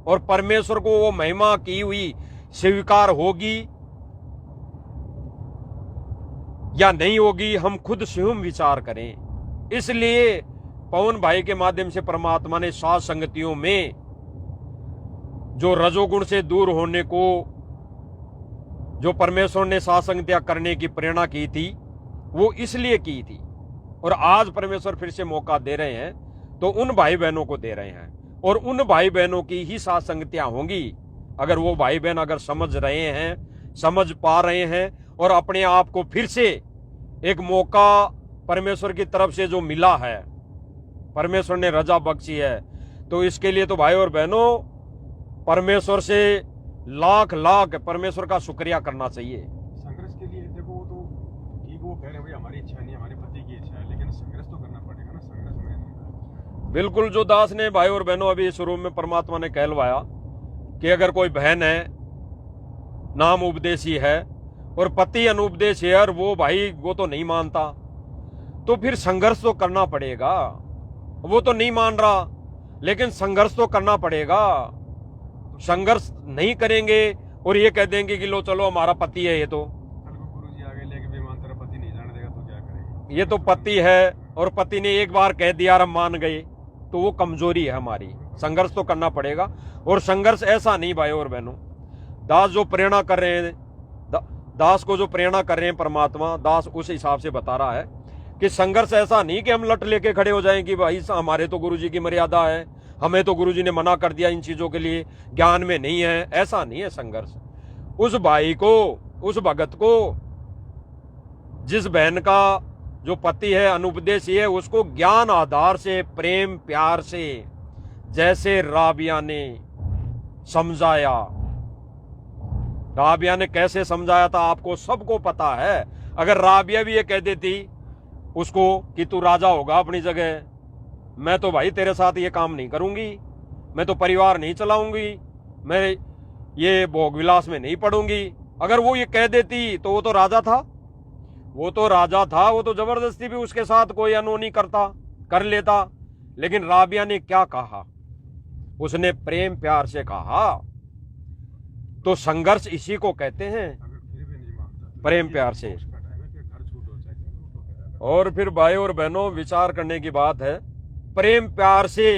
और परमेश्वर को वो महिमा की हुई स्वीकार होगी या नहीं होगी, हम खुद स्वयं विचार करें। इसलिए पवन भाई के माध्यम से परमात्मा ने सात संगतियों में जो रजोगुण से दूर होने को जो परमेश्वर ने सात संगतियां करने की प्रेरणा की थी, वो इसलिए की थी। और आज परमेश्वर फिर से मौका दे रहे हैं तो उन भाई बहनों को दे रहे हैं, और उन भाई बहनों की ही सात संगतियां होंगी अगर वो भाई बहन अगर समझ रहे हैं, समझ पा रहे हैं, और अपने आप को फिर से एक मौका परमेश्वर की तरफ से जो मिला है, परमेश्वर ने रजा बख्शी है, तो इसके लिए तो भाई और बहनों परमेश्वर से लाख लाख परमेश्वर का शुक्रिया करना चाहिए। संघर्ष के लिए देखो, वो तो ठीक, वो कह रहे हैं भाई हमारी इच्छा नहीं, हमारे पति की इच्छा है, लेकिन संघर्ष तो करना पड़ेगा ना। संघर्ष में बिल्कुल, जो दास ने भाई और बहनों अभी शुरू में परमात्मा ने कहलवाया कि अगर कोई बहन है नाम उपदेशी है और पति अनुपदेश है और वो भाई वो तो नहीं मानता, तो फिर संघर्ष तो करना पड़ेगा। वो तो नहीं मान रहा, लेकिन संघर्ष तो करना पड़ेगा। संघर्ष नहीं करेंगे और ये कह देंगे कि लो चलो हमारा पति है, ये तो कल को गुरुजी आगे लेके बेईमान तेरा पति नहीं जाने देगा तो क्या करेंगे? ये तो पति है और पति ने एक बार कह दिया और हम मान गए, तो वो कमजोरी है हमारी। संघर्ष तो करना पड़ेगा। और संघर्ष ऐसा नहीं भाई और बहनों, दास जो प्रेरणा कर रहे हैं, दास को जो प्रेरणा कर रहे हैं परमात्मा, दास उस हिसाब से बता रहा है कि संघर्ष ऐसा नहीं कि हम लट लेके खड़े हो जाएं कि भाई हमारे तो गुरुजी की मर्यादा है, हमें तो गुरुजी ने मना कर दिया इन चीजों के लिए, ज्ञान में नहीं है, ऐसा नहीं है संघर्ष। उस भाई को, उस भगत को, जिस बहन का जो पति है अनुपदेशी है, उसको ज्ञान आधार से, प्रेम प्यार से, जैसे राबिया ने समझाया। राबिया ने कैसे समझाया था आपको सबको पता है। अगर राबिया भी ये कह देती उसको कि तू राजा होगा अपनी जगह, मैं तो भाई तेरे साथ ये काम नहीं करूंगी, मैं तो परिवार नहीं चलाऊंगी, मैं ये भोग विलास में नहीं पड़ूंगी, अगर वो ये कह देती तो वो तो राजा था, वो तो राजा था, वो तो जबरदस्ती भी उसके साथ कोई अनहोनी कर लेता। लेकिन राबिया ने क्या कहा? उसने प्रेम प्यार से कहा। तो संघर्ष इसी को कहते हैं, अगर फिर भी नहीं मानता तो प्रेम प्यार से। उसका टाइम है, फिर घर छूटो चाहे चलो, तो फिर अगर और फिर भाई और बहनों विचार करने की बात है, प्रेम प्यार से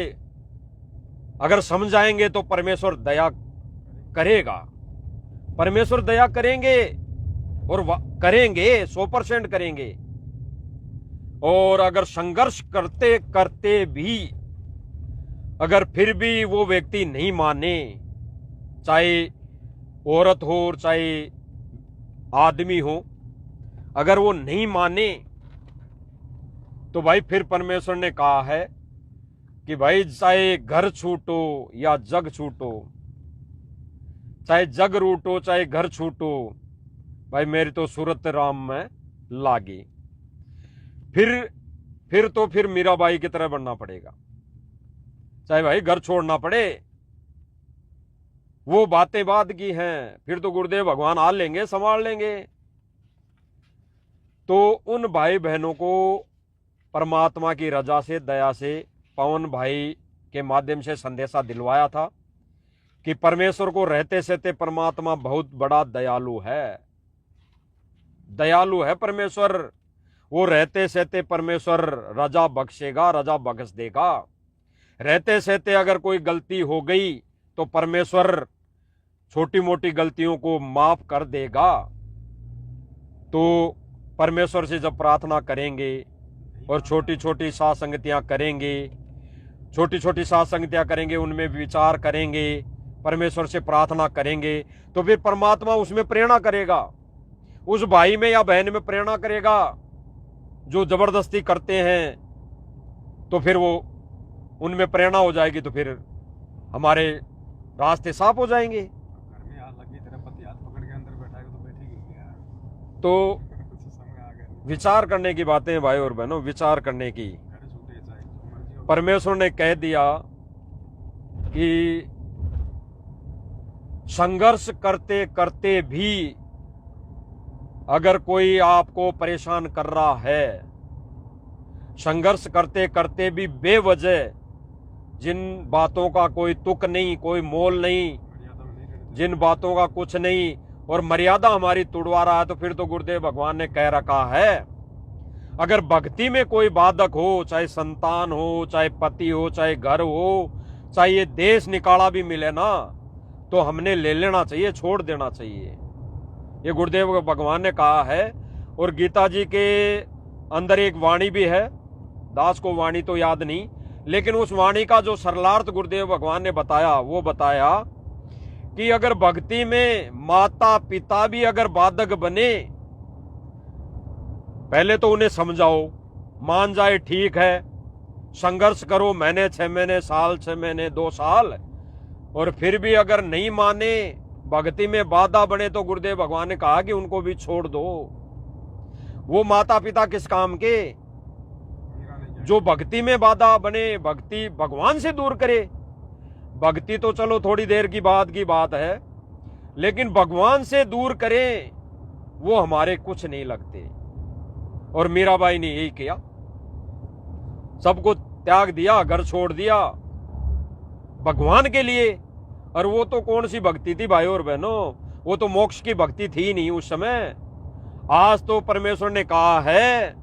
अगर समझाएंगे तो परमेश्वर दया करेगा, परमेश्वर दया करेंगे और करेंगे, 100% करेंगे। और अगर संघर्ष करते करते भी अगर फिर भी वो व्यक्ति नहीं माने, चाहे औरत हो चाहे आदमी हो, अगर वो नहीं माने तो भाई फिर परमेश्वर ने कहा है कि भाई चाहे घर छूटो या जग छूटो, चाहे जग रूटो चाहे घर छूटो, भाई मेरी तो सूरत राम में लागी। फिर मीराबाई की तरह बनना पड़ेगा, चाहे भाई घर छोड़ना पड़े। वो बातें बाद की हैं, फिर तो गुरुदेव भगवान आ लेंगे, संभाल लेंगे। तो उन भाई बहनों को परमात्मा की रजा से, दया से पवन भाई के माध्यम से संदेशा दिलवाया था कि परमेश्वर को रहते सहते परमात्मा बहुत बड़ा दयालु है। दयालु है परमेश्वर, वो रहते सहते परमेश्वर रजा बख्शेगा, रजा बख्श देगा। रहते सहते अगर कोई गलती हो गई तो परमेश्वर छोटी मोटी गलतियों को माफ कर देगा। तो परमेश्वर से जब प्रार्थना करेंगे और छोटी छोटी सात्संगतियां करेंगे, छोटी छोटी सात्संगतियां करेंगे, उनमें विचार करेंगे, परमेश्वर से प्रार्थना करेंगे, तो फिर परमात्मा उसमें प्रेरणा करेगा, उस भाई में या बहन में प्रेरणा करेगा। जो जबरदस्ती करते हैं तो फिर वो उनमें प्रेरणा हो जाएगी, तो फिर हमारे रास्ते साफ हो जाएंगे। घर में आग लगी, तेरा पति हाथ पकड़ के अंदर बैठाएगा तो बैठेगी क्या? तो समय आ गया, विचार करने की बातें हैं भाई और बहनों, विचार करने की। घर छूटे चाहे जो मर्जी हो। परमेश्वर ने कह दिया कि संघर्ष करते करते भी अगर कोई आपको परेशान कर रहा है, संघर्ष करते करते भी बेवजह जिन बातों का कोई तुक नहीं, कोई मोल नहीं, मर्यादा में नहीं रहना जिन बातों का कुछ नहीं, और मर्यादा हमारी तोड़वा रहा है, तो फिर तो गुरुदेव भगवान ने कह रखा है अगर भक्ति में कोई बाधक हो, चाहे संतान हो, चाहे पति हो, चाहे घर हो, चाहे ये देश निकाला भी मिले ना, तो हमने ले लेना चाहिए, छोड़ देना चाहिए। ये गुरुदेव भगवान ने कहा है। और गीता जी के अंदर एक वाणी भी है, दास को वाणी तो याद नहीं, लेकिन उस वाणी का जो सरलार्थ गुरुदेव भगवान ने बताया, वो बताया कि अगर भक्ति में माता पिता भी अगर बाधक बने, पहले तो उन्हें समझाओ, मान जाए ठीक है, संघर्ष करो, महीने 6 महीने, साल 6 महीने, 2 साल, और फिर भी अगर नहीं माने, भक्ति में बाधा बने, तो गुरुदेव भगवान ने कहा कि उनको भी छोड़ दो। वो माता पिता किस काम के मेरा नहीं जाए। जो भक्ति में बाधा बने, भक्ति भगवान से दूर करे। भक्ति तो चलो थोड़ी देर की बात है, लेकिन भगवान से दूर करें वो हमारे कुछ नहीं लगते। और मीराबाई ने यही किया, सबको त्याग दिया, घर छोड़ दिया भगवान के लिए। और वो तो कौन सी भक्ति थी भाई और बहनों, वो तो मोक्ष की भक्ति थी नहीं उस समय। आज तो परमेश्वर ने कहा है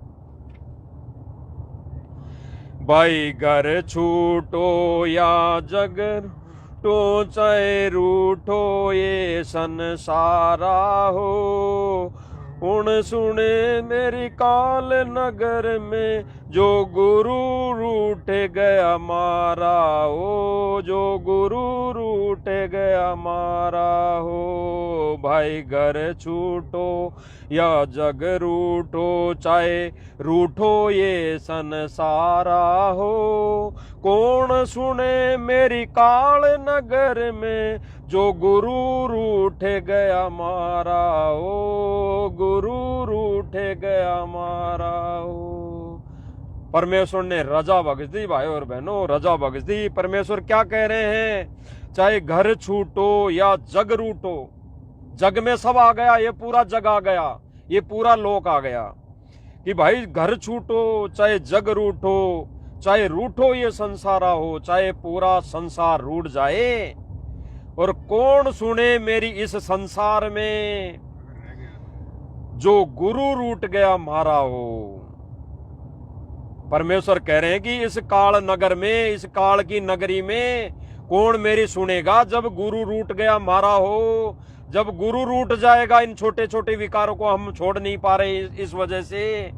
भाई घर छूटो या जग रूठो, चाहे रूठो ये संसारा हो, उन सुने मेरी काल नगर में जो गुरु रूठ गया मारा हो, जो गुरु रूठ गया मारा हो। भाई घर छूटो या जग रूठो, चाहे रूठो ये संसारा हो, कौन सुने मेरी काल नगर में जो गुरु रूठ गया मारा हो, गुरु रूठ गया मारा हो। परमेश्वर ने रजा बख्श दी भाई और बहनों, रजा बख्श दी। परमेश्वर क्या कह रहे हैं, चाहे घर छूटो या जग रूटो, जग में सब आ गया, ये पूरा जग आ गया, ये पूरा लोक आ गया कि भाई घर छूटो चाहे जग रूठो, चाहे रूठो ये संसारा हो, चाहे पूरा संसार रूठ जाए, और कौन सुने मेरी इस संसार में अगर रह गया जो गुरु रूठ गया मारा हो। परमेश्वर कह रहे हैं कि इस काल नगर में, इस काल की नगरी में कौन मेरी सुनेगा जब गुरु रूठ गया मारा हो। जब गुरु रूठ जाएगा, इन छोटे छोटे विकारों को हम छोड़ नहीं पा रहे इस वजह से,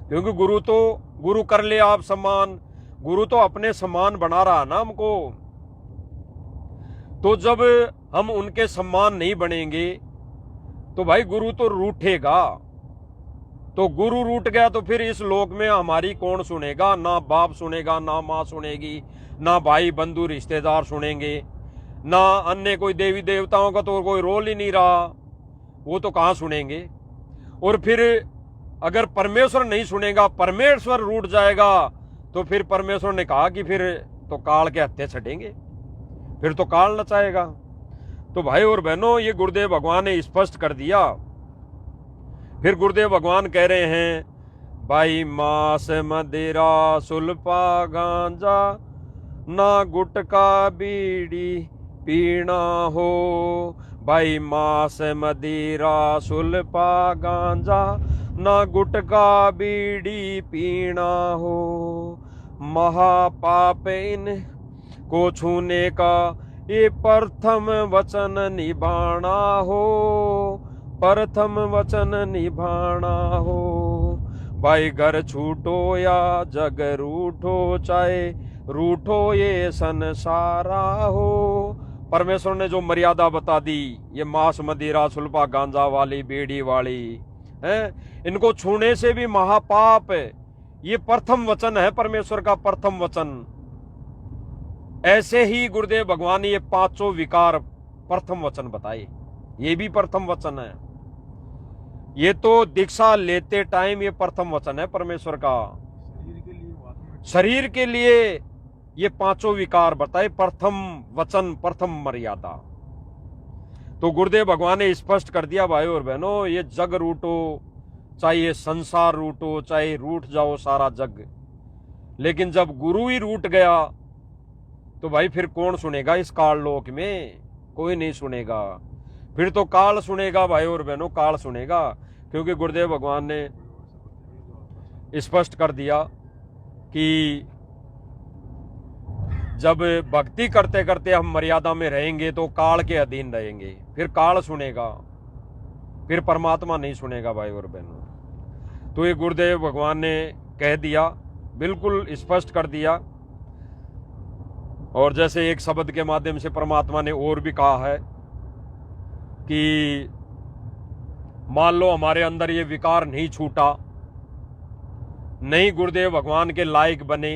क्योंकि गुरु कर ले आप सम्मान, गुरु तो अपने सम्मान बना रहा ना हमको। तो जब हम उनके सम्मान नहीं बनेंगे तो भाई गुरु तो रूठेगा। तो गुरु रूठ गया तो फिर इस लोक में हमारी कौन सुनेगा? ना बाप सुनेगा, ना माँ सुनेगी, ना भाई बंधु रिश्तेदार सुनेंगे, ना अन्य कोई देवी देवताओं का तो कोई रोल ही नहीं रहा, वो तो कहाँ सुनेंगे। और फिर अगर परमेश्वर नहीं सुनेगा, परमेश्वर रूठ जाएगा, तो फिर परमेश्वर ने कहा कि फिर तो काल के हत्थे छटेंगे, फिर तो काल नचाएगा। तो भाई और बहनों, ये गुरुदेव भगवान ने स्पष्ट कर दिया। फिर गुरुदेव भगवान कह रहे हैं, भाई मांस मदिरा सुल्फा गांजा ना गुटका बीड़ी पीना हो। भाई मांस मदिरा सुल्फा गांजा ना गुटका बीड़ी पीना हो। महापाप इन को छूने का ये प्रथम वचन निभाना हो, प्रथम वचन निभाना हो। भाई घर छूटो या जग रूठो, चाहे रूठो ये संसारा हो। परमेश्वर ने जो मर्यादा बता दी, ये मांस मदिरा सुल्फा गांजा वाली बीड़ी वाली है, इनको छूने से भी महापाप है। ये प्रथम वचन है, परमेश्वर का प्रथम वचन। ऐसे ही गुरुदेव भगवान ने ये पांचों विकार प्रथम वचन बताए, ये भी प्रथम वचन है। ये तो दीक्षा लेते टाइम ये प्रथम वचन है परमेश्वर का। शरीर के लिए ये पांचों विकार बताए, प्रथम वचन, प्रथम मर्यादा। तो गुरुदेव भगवान ने स्पष्ट कर दिया, भाई और बहनों, ये जग रूठो, चाहे ये संसार रूठो, चाहे रूठ जाओ सारा जग, लेकिन जब गुरु ही रूठ गया तो भाई फिर कौन सुनेगा इस काल लोक में? कोई नहीं सुनेगा। फिर तो काल सुनेगा भाई और बहनों, काल सुनेगा। क्योंकि गुरुदेव भगवान ने स्पष्ट कर दिया कि जब भक्ति करते करते हम मर्यादा में रहेंगे तो काल के अधीन रहेंगे, फिर काल सुनेगा, फिर परमात्मा नहीं सुनेगा भाई और बहनों। तो ये गुरुदेव भगवान ने कह दिया, बिल्कुल स्पष्ट कर दिया। और जैसे एक शब्द के माध्यम से परमात्मा ने और भी कहा है कि मान लो हमारे अंदर ये विकार नहीं छूटा, नहीं गुरुदेव भगवान के लायक बने,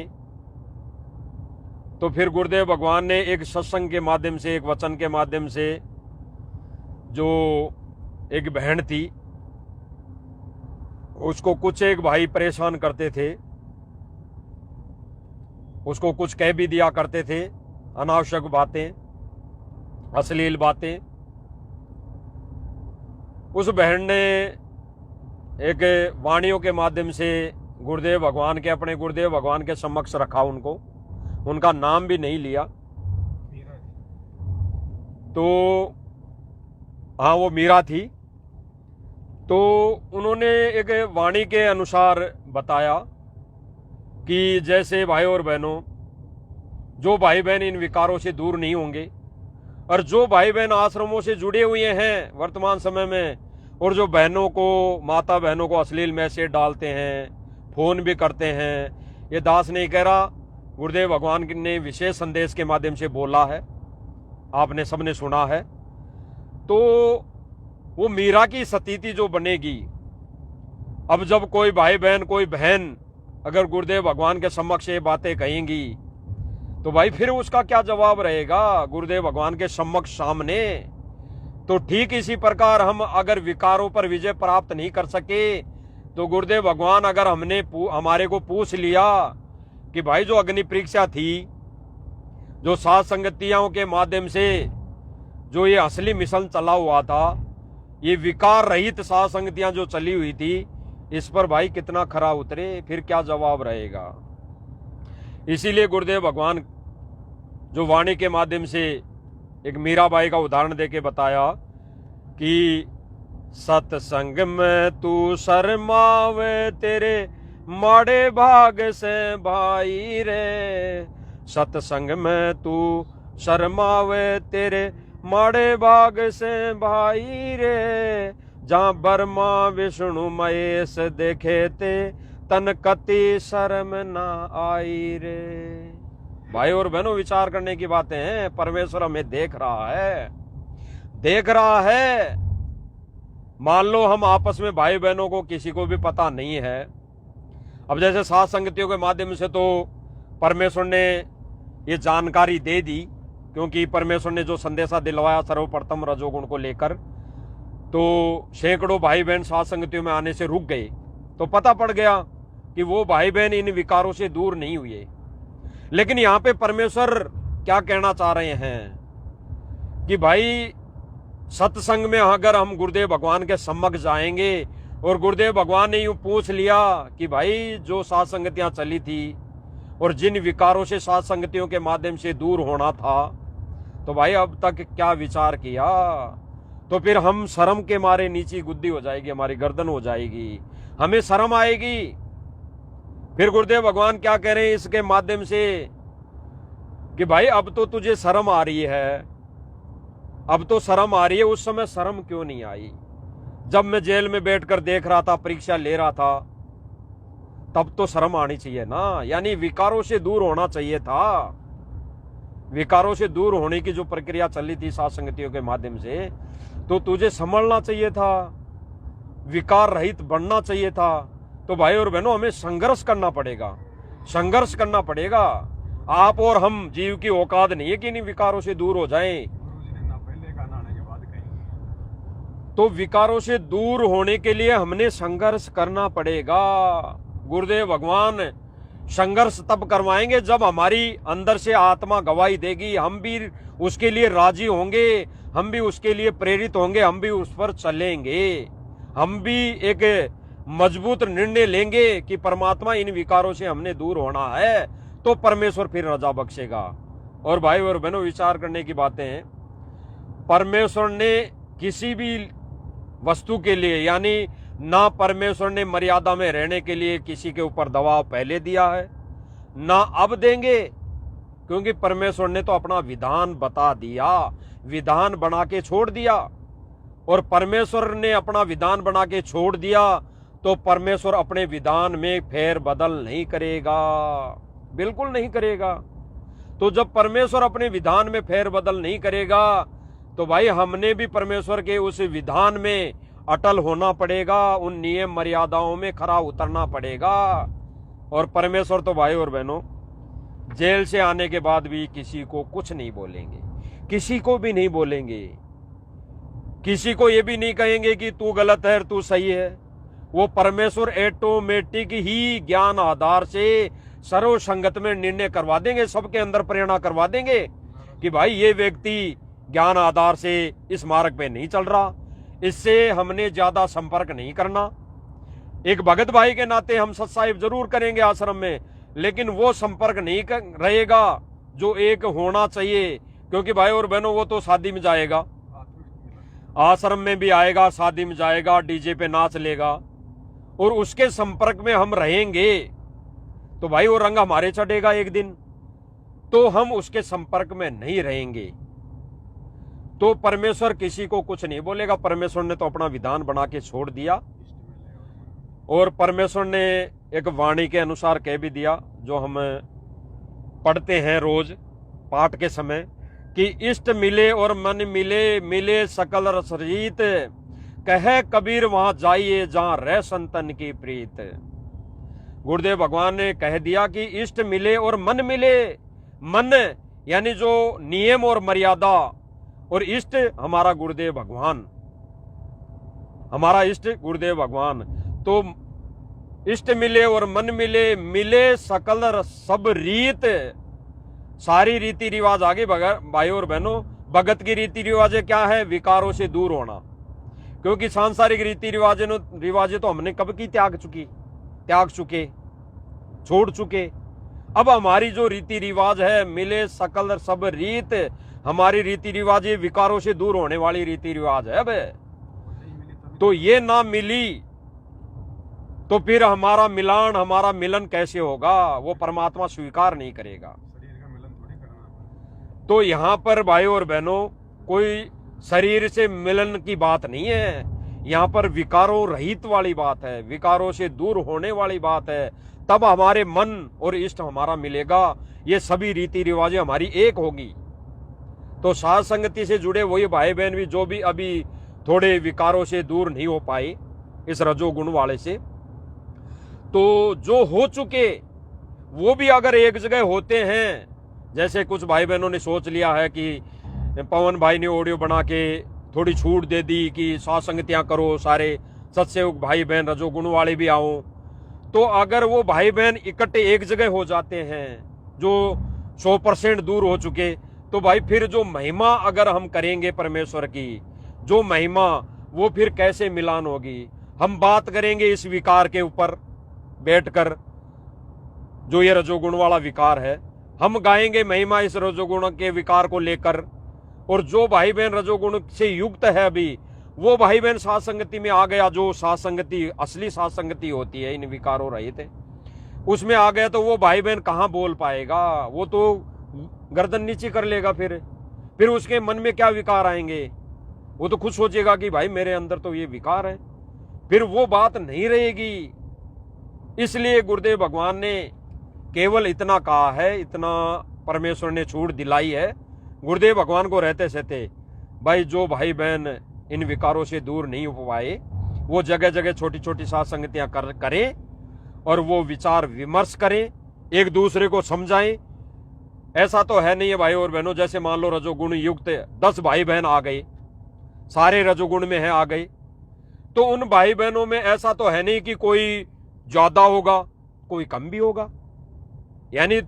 तो फिर गुरुदेव भगवान ने एक सत्संग के माध्यम से, एक वचन के माध्यम से, जो एक बहन थी, उसको कुछ एक भाई परेशान करते थे, उसको कुछ कह भी दिया करते थे, अनावश्यक बातें, अश्लील बातें। उस बहन ने एक वाणियों के माध्यम से गुरुदेव भगवान के, अपने गुरुदेव भगवान के समक्ष रखा उनको, उनका नाम भी नहीं लिया। तो हाँ, वो मीरा थी। तो उन्होंने एक वाणी के अनुसार बताया कि जैसे भाई और बहनों, जो भाई बहन इन विकारों से दूर नहीं होंगे, और जो भाई बहन आश्रमों से जुड़े हुए हैं वर्तमान समय में, और जो बहनों को, माता बहनों को अश्लील मैसेज डालते हैं, फोन भी करते हैं, ये दास नहीं कह रहा, गुरुदेव भगवान ने विशेष संदेश के माध्यम से बोला है, आपने सबने सुना है। तो वो मीरा की स्थिति जो बनेगी, अब जब कोई भाई बहन, कोई बहन अगर गुरुदेव भगवान के समक्ष ये बातें कहेंगी, तो भाई फिर उसका क्या जवाब रहेगा गुरुदेव भगवान के समक्ष सामने? तो ठीक इसी प्रकार हम अगर विकारों पर विजय प्राप्त नहीं कर सके, तो गुरुदेव भगवान अगर हमारे को पूछ लिया कि भाई जो अग्नि परीक्षा थी, जो सात संगतियों के माध्यम से जो ये असली मिशन चला हुआ था, ये विकार रहित सात संगतियां जो चली हुई थी, इस पर भाई कितना खरा उतरे, फिर क्या जवाब रहेगा? इसीलिए गुरुदेव भगवान जो वाणी के माध्यम से एक मीराबाई का उदाहरण देके बताया कि सत्संग में तू शर्मावे, तेरे माड़े भाग से भाई रे। सत्संग में तू शर्मावे, तेरे माड़े भाग से भाई रे। जहाँ ब्रह्मा विष्णु महेश देखे ते, तन कति शर्म ना आई रे। भाई और बहनों, विचार करने की बातें हैं। परमेश्वर हमें देख रहा है, देख रहा है। मान लो हम आपस में भाई बहनों को किसी को भी पता नहीं है, अब जैसे सात संगतियों के माध्यम से तो परमेश्वर ने ये जानकारी दे दी, क्योंकि परमेश्वर ने जो संदेशा दिलवाया सर्वप्रथम रजोगुण को लेकर, तो सैकड़ों भाई बहन सात संगतियों में आने से रुक गए। तो पता पड़ गया कि वो भाई बहन इन विकारों से दूर नहीं हुए। लेकिन यहां पे परमेश्वर क्या कहना चाह रहे हैं कि भाई सत्संग में अगर हम गुरुदेव भगवान के सम्मुख जाएंगे और गुरुदेव भगवान ने यूं पूछ लिया कि भाई जो सात संगतियां चली थी और जिन विकारों से सात संगतियों के माध्यम से दूर होना था, तो भाई अब तक क्या विचार किया, तो फिर हम शर्म के मारे नीची गुद्दी हो जाएगी, हमारी गर्दन हो जाएगी, हमें शर्म आएगी। फिर गुरुदेव भगवान क्या कह रहे हैं इसके माध्यम से कि भाई अब तो तुझे शर्म आ रही है, अब तो शर्म आ रही है, उस समय शर्म क्यों नहीं आई? जब मैं जेल में बैठकर देख रहा था, परीक्षा ले रहा था, तब तो शर्म आनी चाहिए ना। यानी विकारों से दूर होना चाहिए था। विकारों से दूर होने की जो प्रक्रिया चली थी सात संगतियों के माध्यम से, तो तुझे संभलना चाहिए था, विकार रहित बनना चाहिए था। तो भाई और बहनों, हमें संघर्ष करना पड़ेगा, संघर्ष करना पड़ेगा। आप और हम जीव की औकात नहीं है कि इन विकारों से दूर हो जाएं। गुरुजी ने ना पहले का ना आने के बाद कहेंगे। तो विकारों से दूर होने के लिए हमने संघर्ष करना पड़ेगा। गुरुदेव भगवान संघर्ष तब करवाएंगे जब हमारी अंदर से आत्मा गवाही देगी, हम भी उसके लिए राजी होंगे, हम भी उसके लिए प्रेरित होंगे, हम भी उस पर चलेंगे, हम भी एक मजबूत निर्णय लेंगे कि परमात्मा इन विकारों से हमने दूर होना है, तो परमेश्वर फिर रजा बख्शेगा। और भाई और बहनों, विचार करने की बातें हैं। परमेश्वर ने किसी भी वस्तु के लिए, यानी ना परमेश्वर ने मर्यादा में रहने के लिए किसी के ऊपर दबाव पहले दिया है, ना अब देंगे, क्योंकि परमेश्वर ने तो अपना विधान बता दिया, विधान बना के छोड़ दिया। और परमेश्वर ने अपना विधान बना के छोड़ दिया तो परमेश्वर अपने विधान में फेर बदल नहीं करेगा, बिल्कुल नहीं करेगा। तो जब परमेश्वर अपने विधान में फेर बदल नहीं करेगा, तो भाई हमने भी परमेश्वर के उस विधान में अटल होना पड़ेगा, उन नियम मर्यादाओं में खरा उतरना पड़ेगा। और परमेश्वर तो भाई और बहनों जेल से आने के बाद भी किसी को कुछ नहीं बोलेंगे, किसी को भी नहीं बोलेंगे, किसी को ये भी नहीं कहेंगे कि तू गलत है तू सही है। वो परमेश्वर ऑटोमेटिक ही ज्ञान आधार से सर्व संगत में निर्णय करवा देंगे, सबके अंदर प्रेरणा करवा देंगे कि भाई ये व्यक्ति ज्ञान आधार से इस मार्ग पे नहीं चल रहा, इससे हमने ज्यादा संपर्क नहीं करना। एक भगत भाई के नाते हम सत्साहिब जरूर करेंगे आश्रम में, लेकिन वो संपर्क नहीं रहेगा जो एक होना चाहिए। क्योंकि भाई और बहनों, वो तो शादी में जाएगा, आश्रम में भी आएगा, शादी में जाएगा, डीजे पे नाच लेगा, और उसके संपर्क में हम रहेंगे तो भाई वो रंग हमारे चढ़ेगा एक दिन, तो हम उसके संपर्क में नहीं रहेंगे। तो परमेश्वर किसी को कुछ नहीं बोलेगा, परमेश्वर ने तो अपना विधान बना के छोड़ दिया। और परमेश्वर ने एक वाणी के अनुसार कह भी दिया, जो हम पढ़ते हैं रोज पाठ के समय, कि इष्ट मिले और मन मिले, मिले सकल रसरीत, कहे कबीर वहां जाइए जहां रह संतन की प्रीत। गुरुदेव भगवान ने कह दिया कि इष्ट मिले और मन मिले। मन यानी जो नियम और मर्यादा, और इष्ट हमारा गुरुदेव भगवान, हमारा इष्ट गुरुदेव भगवान। तो इष्ट मिले और मन मिले, मिले सकल सब रीत, सारी रीति रिवाज आगे भाई और बहनों। भगत की रीति रिवाजें क्या है? विकारों से दूर होना। क्योंकि सांसारिक रीति रिवाजें तो हमने कब की त्याग चुके, छोड़ चुके। अब हमारी जो रीति रिवाज है, मिले सकल सब रीत, हमारी रीति रिवाज ये विकारों से दूर होने वाली रीति रिवाज है। अब तो ये ना मिली तो फिर हमारा मिलान, हमारा मिलन कैसे होगा? वो परमात्मा स्वीकार नहीं करेगा। शरीर का मिलन थोड़ी करना। तो यहाँ पर भाई और बहनों, कोई शरीर से मिलन की बात नहीं है, यहाँ पर विकारों रहित वाली बात है, विकारों से दूर होने वाली बात है। तब हमारे मन और इष्ट हमारा मिलेगा, ये सभी रीति रिवाजें हमारी एक होगी। तो साध संगति से जुड़े वही भाई बहन भी जो भी अभी थोड़े विकारों से दूर नहीं हो पाए इस रजोगुण वाले से, तो जो हो चुके वो भी अगर एक जगह होते हैं, जैसे कुछ भाई बहनों ने सोच लिया है कि पवन भाई ने ऑडियो बना के थोड़ी छूट दे दी कि सत्संगतियां करो, सारे सत्सेवक भाई बहन रजोगुण वाले भी आओ, तो अगर वो भाई बहन इकट्ठे एक जगह हो जाते हैं जो 100% दूर हो चुके, तो भाई फिर जो महिमा अगर हम करेंगे परमेश्वर की, जो महिमा, वो फिर कैसे मिलान होगी। हम बात करेंगे इस विकार के ऊपर बैठकर, जो ये रजोगुण वाला विकार है, हम गाएंगे महिमा इस रजोगुण के विकार को लेकर, और जो भाई बहन रजोगुण से युक्त है अभी, वो भाई बहन साथ संगति में आ गया, जो साथ संगति असली साथ संगति होती है इन विकारों रहित है, उसमें आ गया, तो वो भाई बहन कहाँ बोल पाएगा, वो तो गर्दन नीचे कर लेगा। फिर उसके मन में क्या विकार आएंगे, वो तो खुद सोचेगा कि भाई मेरे अंदर तो ये विकार है, फिर वो बात नहीं रहेगी। इसलिए गुरुदेव भगवान ने केवल इतना कहा है, इतना परमेश्वर ने छूट दिलाई है गुरुदेव भगवान को रहते सहते, भाई जो भाई बहन इन विकारों से दूर नहीं हो पाए, वो जगह जगह छोटी छोटी साथ संगतियां करें और वो विचार विमर्श करें, एक दूसरे को समझाएं। ऐसा तो है नहीं है भाई और बहनों, जैसे मान लो रजोगुण युक्त 10 भाई बहन आ गए, सारे रजोगुण में है आ गए, तो उन भाई बहनों में ऐसा तो है नहीं कि कोई ज्यादा होगा कोई कम भी होगा, यानी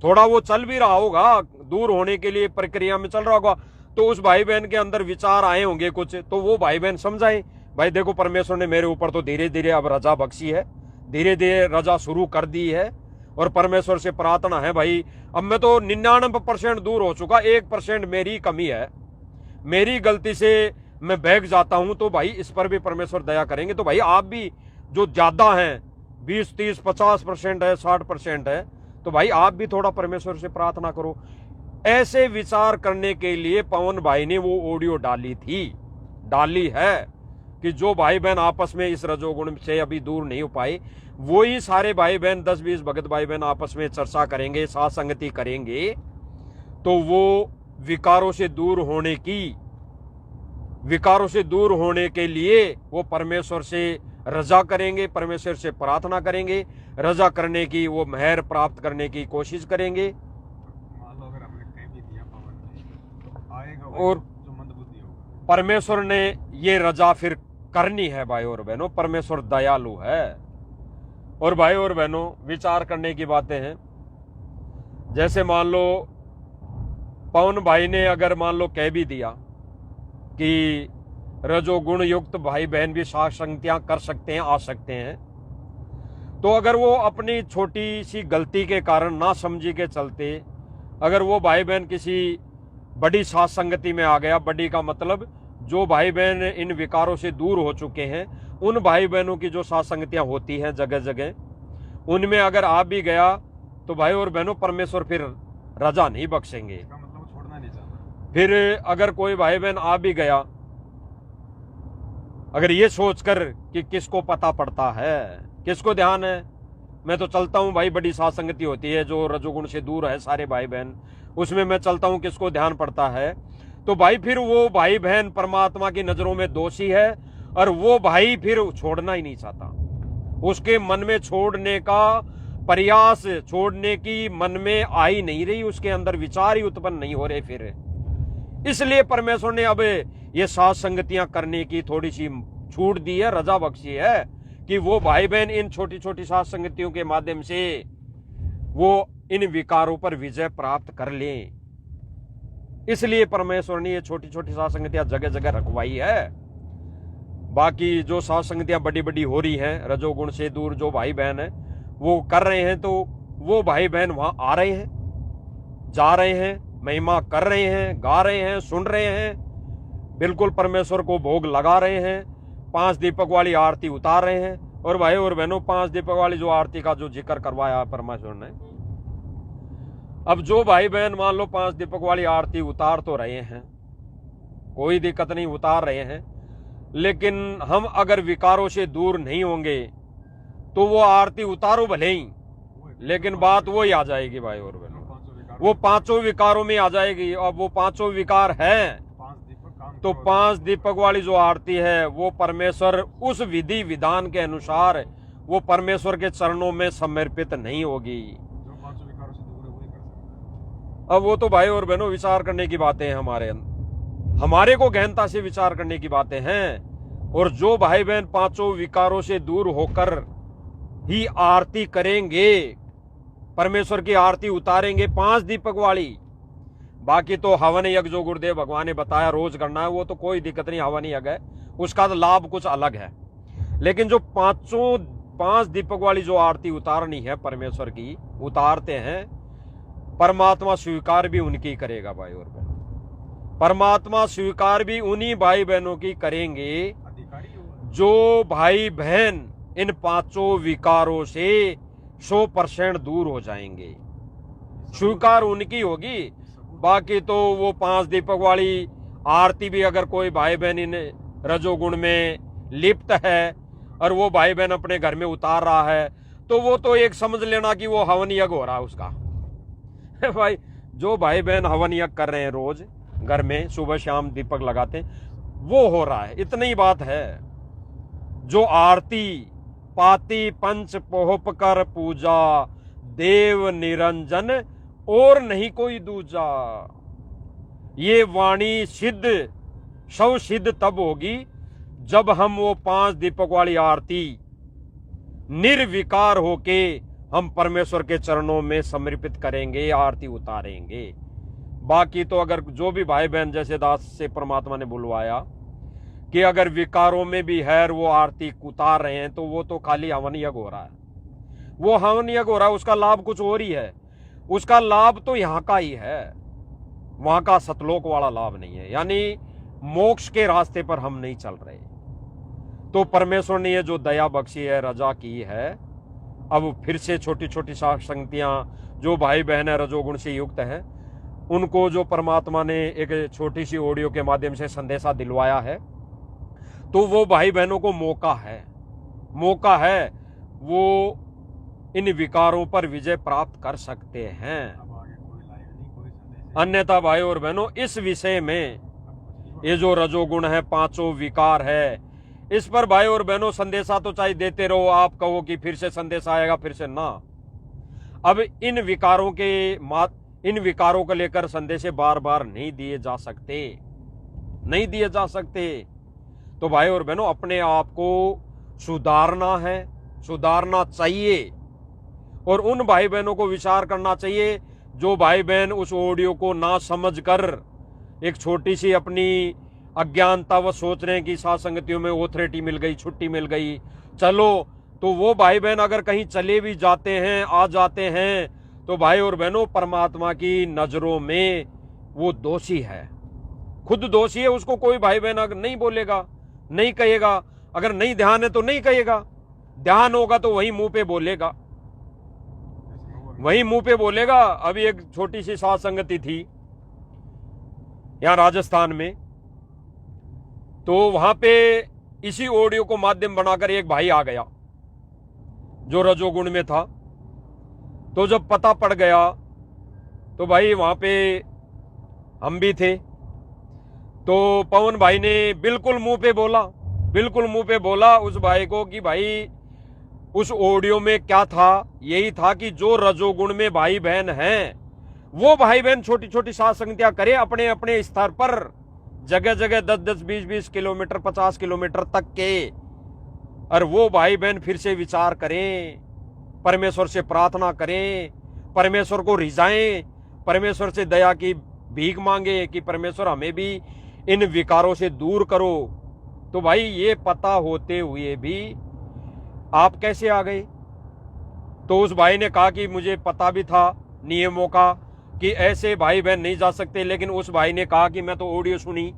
थोड़ा वो चल भी रहा होगा, दूर होने के लिए प्रक्रिया में चल रहा होगा, तो उस भाई बहन के अंदर विचार आए होंगे कुछ, तो वो भाई बहन समझाएं, भाई देखो परमेश्वर ने मेरे ऊपर तो धीरे धीरे अब रजा बख्शी है, धीरे धीरे रजा शुरू कर दी है, और परमेश्वर से प्रार्थना है भाई अब मैं तो 99% दूर हो चुका, 1% मेरी कमी है, मेरी गलती से मैं बहक जाता हूं, तो भाई इस पर भी परमेश्वर दया करेंगे। तो भाई आप भी जो ज्यादा हैं 20, 30, 50% है, 60% है, तो भाई आप भी थोड़ा परमेश्वर से प्रार्थना करो। ऐसे विचार करने के लिए पवन भाई ने वो ऑडियो डाली है कि जो भाई बहन आपस में इस रजोगुण से अभी दूर नहीं हो पाए, वही सारे भाई बहन 10-20 भगत भाई बहन आपस में चर्चा करेंगे, साथ संगति करेंगे, तो वो विकारों से दूर होने के लिए वो परमेश्वर से रजा करेंगे, परमेश्वर से प्रार्थना करेंगे, रजा करने की, वो मेहर प्राप्त करने की कोशिश करेंगे। मान लो अगर हमने कह भी दिया पवन में, तो आएगा और जो मंदबुद्धि होगा। परमेश्वर ने ये रजा फिर करनी है भाई और बहनों, परमेश्वर दयालु है। और भाई और बहनों विचार करने की बातें हैं, जैसे मान लो पवन भाई ने अगर मान लो कह भी दिया कि रजोगुण युक्त भाई बहन भी साथ संगतियां कर सकते हैं, आ सकते हैं, तो अगर वो अपनी छोटी सी गलती के कारण ना समझी के चलते अगर वो भाई बहन किसी बड़ी साथ संगति में आ गया, बड़ी का मतलब जो भाई बहन इन विकारों से दूर हो चुके हैं, उन भाई बहनों की जो साथ संगतियां होती हैं जगह जगह, उनमें अगर आ भी गया, तो भाई और बहनों परमेश्वर फिर रजा नहीं बख्शेंगे। इसका मतलब वो छोड़ना नहीं चाहता। फिर अगर कोई भाई बहन आ भी गया, अगर ये सोचकर कि किसको पता पड़ता है, किसको ध्यान है, मैं तो चलता हूं भाई, बड़ी साथ संगति होती है जो रजोगुण से दूर है सारे भाई बहन, उसमें मैं चलता हूं, किसको ध्यान पड़ता है, तो भाई फिर वो भाई बहन परमात्मा की नजरों में दोषी है, और वो भाई फिर छोड़ना ही नहीं चाहता, उसके मन में छोड़ने का प्रयास, छोड़ने की मन में आ ही नहीं रही, उसके अंदर विचार ही उत्पन्न नहीं हो रहे फिर। इसलिए परमेश्वर ने अब ये साथ संगतियां करने की थोड़ी सी छूट दी है, रजा बख्शी है, कि वो भाई बहन इन छोटी छोटी साथ संगतियों के माध्यम से वो इन विकारों पर विजय प्राप्त कर लें। इसलिए परमेश्वर ने ये छोटी छोटी साथ संगतियां जगह जगह रखवाई है। बाकी जो साथ संगतियां बड़ी बड़ी हो रही हैं, रजोगुण से दूर जो भाई बहन है वो कर रहे हैं, तो वो भाई बहन वहां आ रहे हैं, जा रहे हैं, महिमा कर रहे हैं, गा रहे हैं, सुन रहे हैं, बिल्कुल परमेश्वर को भोग लगा रहे हैं, 5 दीपक वाली आरती उतार रहे हैं। और भाई और बहनों 5 दीपक वाली जो आरती का जो जिक्र करवाया परमेश्वर ने, अब जो भाई बहन मान लो 5 दीपक वाली आरती उतार तो रहे हैं, कोई दिक्कत नहीं, उतार रहे हैं, लेकिन हम अगर विकारों से दूर नहीं होंगे तो वो आरती उतारो भले ही, लेकिन बात वो ही आ जाएगी भाई और बहनों, वो 5 विकारों में आ जाएगी। अब वो 5 विकार हैं, 5 दीपक काम तो 5 दीपक वाली जो आरती है वो परमेश्वर उस विधि विधान के अनुसार वो परमेश्वर के चरणों में समर्पित नहीं होगी। जो 5 विकारों से दूर है वही कर सकता है। अब वो तो भाई और बहनों विचार करने की बातें हैं, हमारे को गहनता से विचार करने की बातें हैं। और जो भाई बहन 5 विकारों से दूर होकर ही आरती करेंगे, परमेश्वर की आरती उतारेंगे 5 दीपक वाली, बाकी तो हवन यज्ञ जो गुरुदेव भगवान ने बताया रोज करना है वो तो कोई दिक्कत नहीं, हवन यज्ञ है, उसका तो लाभ कुछ अलग है। लेकिन जो 5 दीपक वाली जो आरती उतारनी है परमेश्वर की, उतारते हैं, परमात्मा स्वीकार भी उनकी करेगा भाई और बहन। परमात्मा स्वीकार भी उन्हीं भाई बहनों की करेंगे अधिकारी होगा। जो भाई बहन इन 5 विकारों से 100% दूर हो जाएंगे, स्वीकार उनकी होगी। बाकी तो वो 5 दीपक वाली आरती भी अगर कोई भाई बहन इन रजोगुण में लिप्त है और वो भाई बहन अपने घर में उतार रहा है तो वो तो एक समझ लेना कि वो हवन यज्ञ हो रहा है उसका। भाई जो भाई बहन हवन यज्ञ कर रहे हैं रोज घर में सुबह शाम दीपक लगाते हैं वो हो रहा है, इतनी बात है। जो आरती पाती पंच पोहप कर पूजा, देव निरंजन और नहीं कोई दूजा, ये वाणी सिद्ध सौ सिद्ध तब होगी जब हम वो 5 दीपक वाली आरती निर्विकार होके हम परमेश्वर के चरणों में समर्पित करेंगे, आरती उतारेंगे। बाकी तो अगर जो भी भाई बहन जैसे दास से परमात्मा ने बुलवाया कि अगर विकारों में भी है वो आरती उतार रहे हैं तो वो तो खाली हवन यज्ञ हो रहा है, वो हवन यज्ञ हो रहा है, उसका लाभ कुछ और ही है। उसका लाभ तो यहाँ का ही है, वहां का सतलोक वाला लाभ नहीं है, यानी मोक्ष के रास्ते पर हम नहीं चल रहे। तो परमेश्वर ने ये जो दया बख्शी है, रजा की है, अब फिर से छोटी छोटी संगतियां जो भाई बहन है रजोगुण से युक्त है उनको जो परमात्मा ने एक छोटी सी ऑडियो के माध्यम से संदेशा दिलवाया है, तो वो भाई बहनों को मौका है वो इन विकारों पर विजय प्राप्त कर सकते हैं। अब आगे कोई लाइव नहीं, कोई संदेश अन्यथा भाई और बहनों इस विषय में ये जो रजोगुण है 5 विकार है, इस पर भाई और बहनों संदेशा तो चाहे देते रहो, आप कहो कि फिर से संदेश आएगा फिर से ना। अब इन विकारों को लेकर संदेशे बार बार नहीं दिए जा सकते। तो भाई और बहनों अपने आप को सुधारना है, सुधारना चाहिए और उन भाई बहनों को विचार करना चाहिए जो भाई बहन उस ऑडियो को ना समझकर एक छोटी सी अपनी अज्ञानता व सोच रहे हैं कि साथ संगतियों में ऑथोरिटी मिल गई, छुट्टी मिल गई, चलो। तो वो भाई बहन अगर कहीं चले भी जाते हैं, आ जाते हैं, तो भाई और बहनों परमात्मा की नजरों में वो दोषी है, खुद दोषी है। उसको कोई भाई बहन अगर नहीं बोलेगा, नहीं कहेगा, अगर नहीं ध्यान है तो नहीं कहेगा, ध्यान होगा तो वही मुंह पे बोलेगा, वही मुंह पे बोलेगा। अभी एक छोटी सी साथ संगति थी यहां राजस्थान में, तो वहां पे इसी ऑडियो को माध्यम बनाकर एक भाई आ गया जो रजोगुण में था। तो जब पता पड़ गया तो भाई वहां पे हम भी थे, तो पवन भाई ने बिल्कुल मुंह पे बोला उस भाई को कि भाई उस ऑडियो में क्या था, यही था कि जो रजोगुण में भाई बहन हैं वो भाई बहन छोटी छोटी साथ संगतियां करे अपने अपने स्तर पर, जगह जगह 10-10, 20-20 किलोमीटर, 50 किलोमीटर तक के, और वो भाई बहन फिर से विचार करें, परमेश्वर से प्रार्थना करें, परमेश्वर को रिझाएं, परमेश्वर से दया की भीख मांगे कि परमेश्वर हमें भी इन विकारों से दूर करो। तो भाई ये पता होते हुए भी आप कैसे आ गए? तो उस भाई ने कहा कि मुझे पता भी था नियमों का कि ऐसे भाई बहन नहीं जा सकते, लेकिन उस भाई ने कहा कि मैं तो ऑडियो सुनी।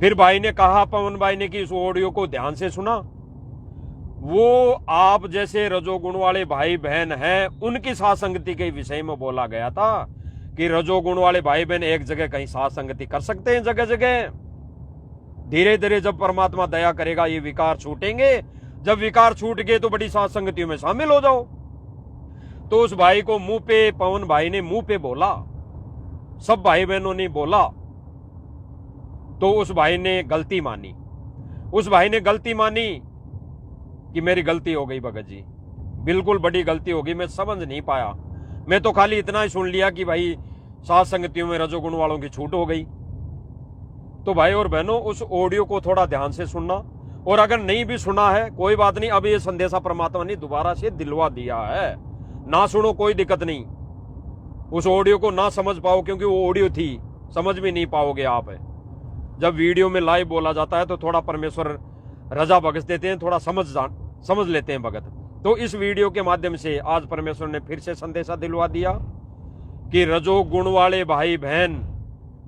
फिर भाई ने कहा, पवन भाई ने, कि इस ऑडियो को ध्यान से सुना, वो आप जैसे रजोगुण वाले भाई बहन हैं उनकी साथ संगति के विषय में बोला गया था कि रजोगुण वाले भाई बहन एक जगह कहीं साथ संगति कर सकते हैं, जगह जगह। धीरे धीरे जब परमात्मा दया करेगा ये विकार छूटेंगे, जब विकार छूट गए तो बड़ी साथ संगतियों में शामिल हो जाओ। तो उस भाई को मुंह पे, पवन भाई ने मुंह पे बोला, सब भाई बहनों ने बोला, तो उस भाई ने गलती मानी, उस भाई ने गलती मानी कि मेरी गलती हो गई भगत जी, बिल्कुल बड़ी गलती हो गई, मैं समझ नहीं पाया, मैं तो खाली इतना ही सुन लिया कि भाई सात संगतियों में रजोगुण वालों की छूट हो गई। तो भाई और बहनों, उस ऑडियो को थोड़ा ध्यान से सुनना, और अगर नहीं भी सुना है कोई बात नहीं, अब ये संदेशा परमात्मा ने दोबारा से दिलवा दिया है, ना सुनो कोई दिक्कत नहीं, उस ऑडियो को ना समझ पाओ क्योंकि वो ऑडियो थी, समझ भी नहीं पाओगे आप। जब वीडियो में लाइव बोला जाता है तो थोड़ा परमेश्वर रजा बख्श देते हैं, थोड़ा समझ लेते हैं भगत। तो इस वीडियो के माध्यम से आज परमेश्वर ने फिर से संदेशा दिलवा दिया कि रजोगुण वाले भाई बहन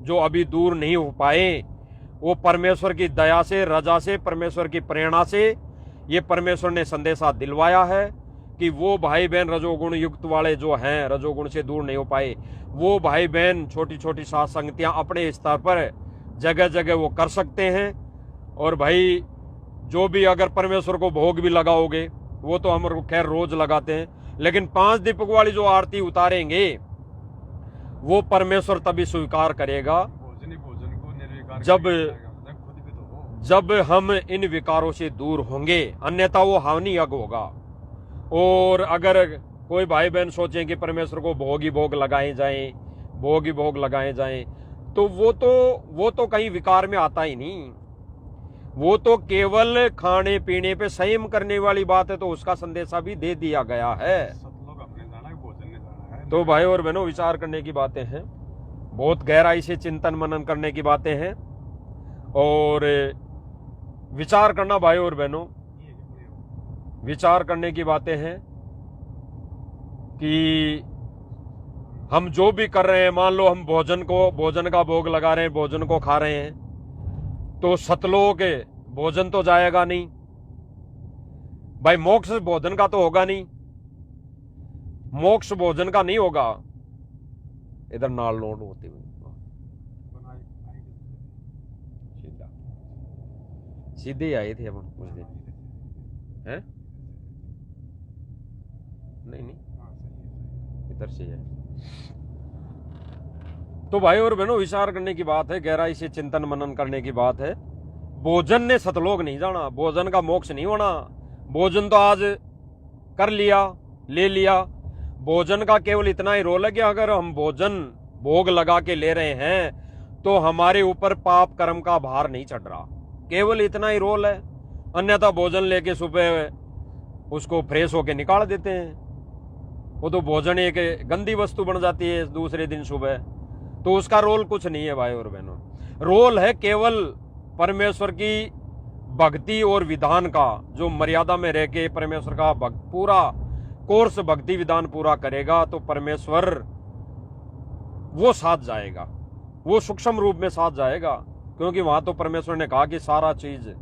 जो अभी दूर नहीं हो पाए, वो परमेश्वर की दया से, रजा से, परमेश्वर की प्रेरणा से ये परमेश्वर ने संदेशा दिलवाया है कि वो भाई बहन रजोगुण युक्त वाले जो हैं, रजोगुण से दूर नहीं हो पाए, वो भाई बहन छोटी छोटी सात संगतियां अपने स्तर पर जगह जगह वो कर सकते हैं। और भाई जो भी अगर परमेश्वर को भोग भी लगाओगे, वो तो हम खैर रोज लगाते हैं, लेकिन 5 दीपक वाली जो आरती उतारेंगे वो परमेश्वर तभी स्वीकार करेगा भोजन को निर्विकार जब हम इन विकारों से दूर होंगे, अन्यथा वो हानि यज्ञ होगा। और अगर कोई भाई बहन सोचें कि परमेश्वर को भोग ही भोग लगाए जाएं, भोग ही भोग लगाए जाएं, तो वो तो कहीं विकार में आता ही नहीं, वो तो केवल खाने पीने पे संयम करने वाली बात है, तो उसका संदेशा भी दे दिया गया है। सब लोग अपने जाना है, भोजन ने जाना है। तो भाई और बहनों, विचार करने की बातें हैं, बहुत गहराई से चिंतन मनन करने की बातें हैं, और विचार करना भाई और बहनों, विचार करने की बातें हैं कि हम जो भी कर रहे हैं, मान लो हम भोजन का भोग लगा रहे हैं, भोजन को खा रहे हैं, तो सतलोक भोजन तो जाएगा नहीं भाई, मोक्ष भोजन का तो होगा नहीं, मोक्ष भोजन का नहीं होगा। इधर नाल नोट होती हुई सीधे आए थे अपन कुछ दिन, हैं? नहीं इधर से है। तो भाई और बहनों, विचार करने की बात है, गहराई से चिंतन मनन करने की बात है। भोजन ने सतलोक नहीं जाना, भोजन का मोक्ष नहीं होना। भोजन तो आज कर लिया, ले लिया, भोजन का केवल इतना ही रोल है कि अगर हम भोजन भोग लगा के ले रहे हैं तो हमारे ऊपर पाप कर्म का भार नहीं चढ़ रहा, केवल इतना ही रोल है। अन्यथा भोजन लेके सुबह उसको फ्रेश होके निकाल देते हैं, वो तो भोजन एक गंदी वस्तु बन जाती है दूसरे दिन सुबह, तो उसका रोल कुछ नहीं है भाई और बहनों। रोल है केवल परमेश्वर की भक्ति और विधान का, जो मर्यादा में रह के परमेश्वर का पूरा कोर्स भक्ति विधान पूरा करेगा तो परमेश्वर वो साथ जाएगा, वो सूक्ष्म रूप में साथ जाएगा, क्योंकि वहां तो परमेश्वर ने कहा कि सारा चीज,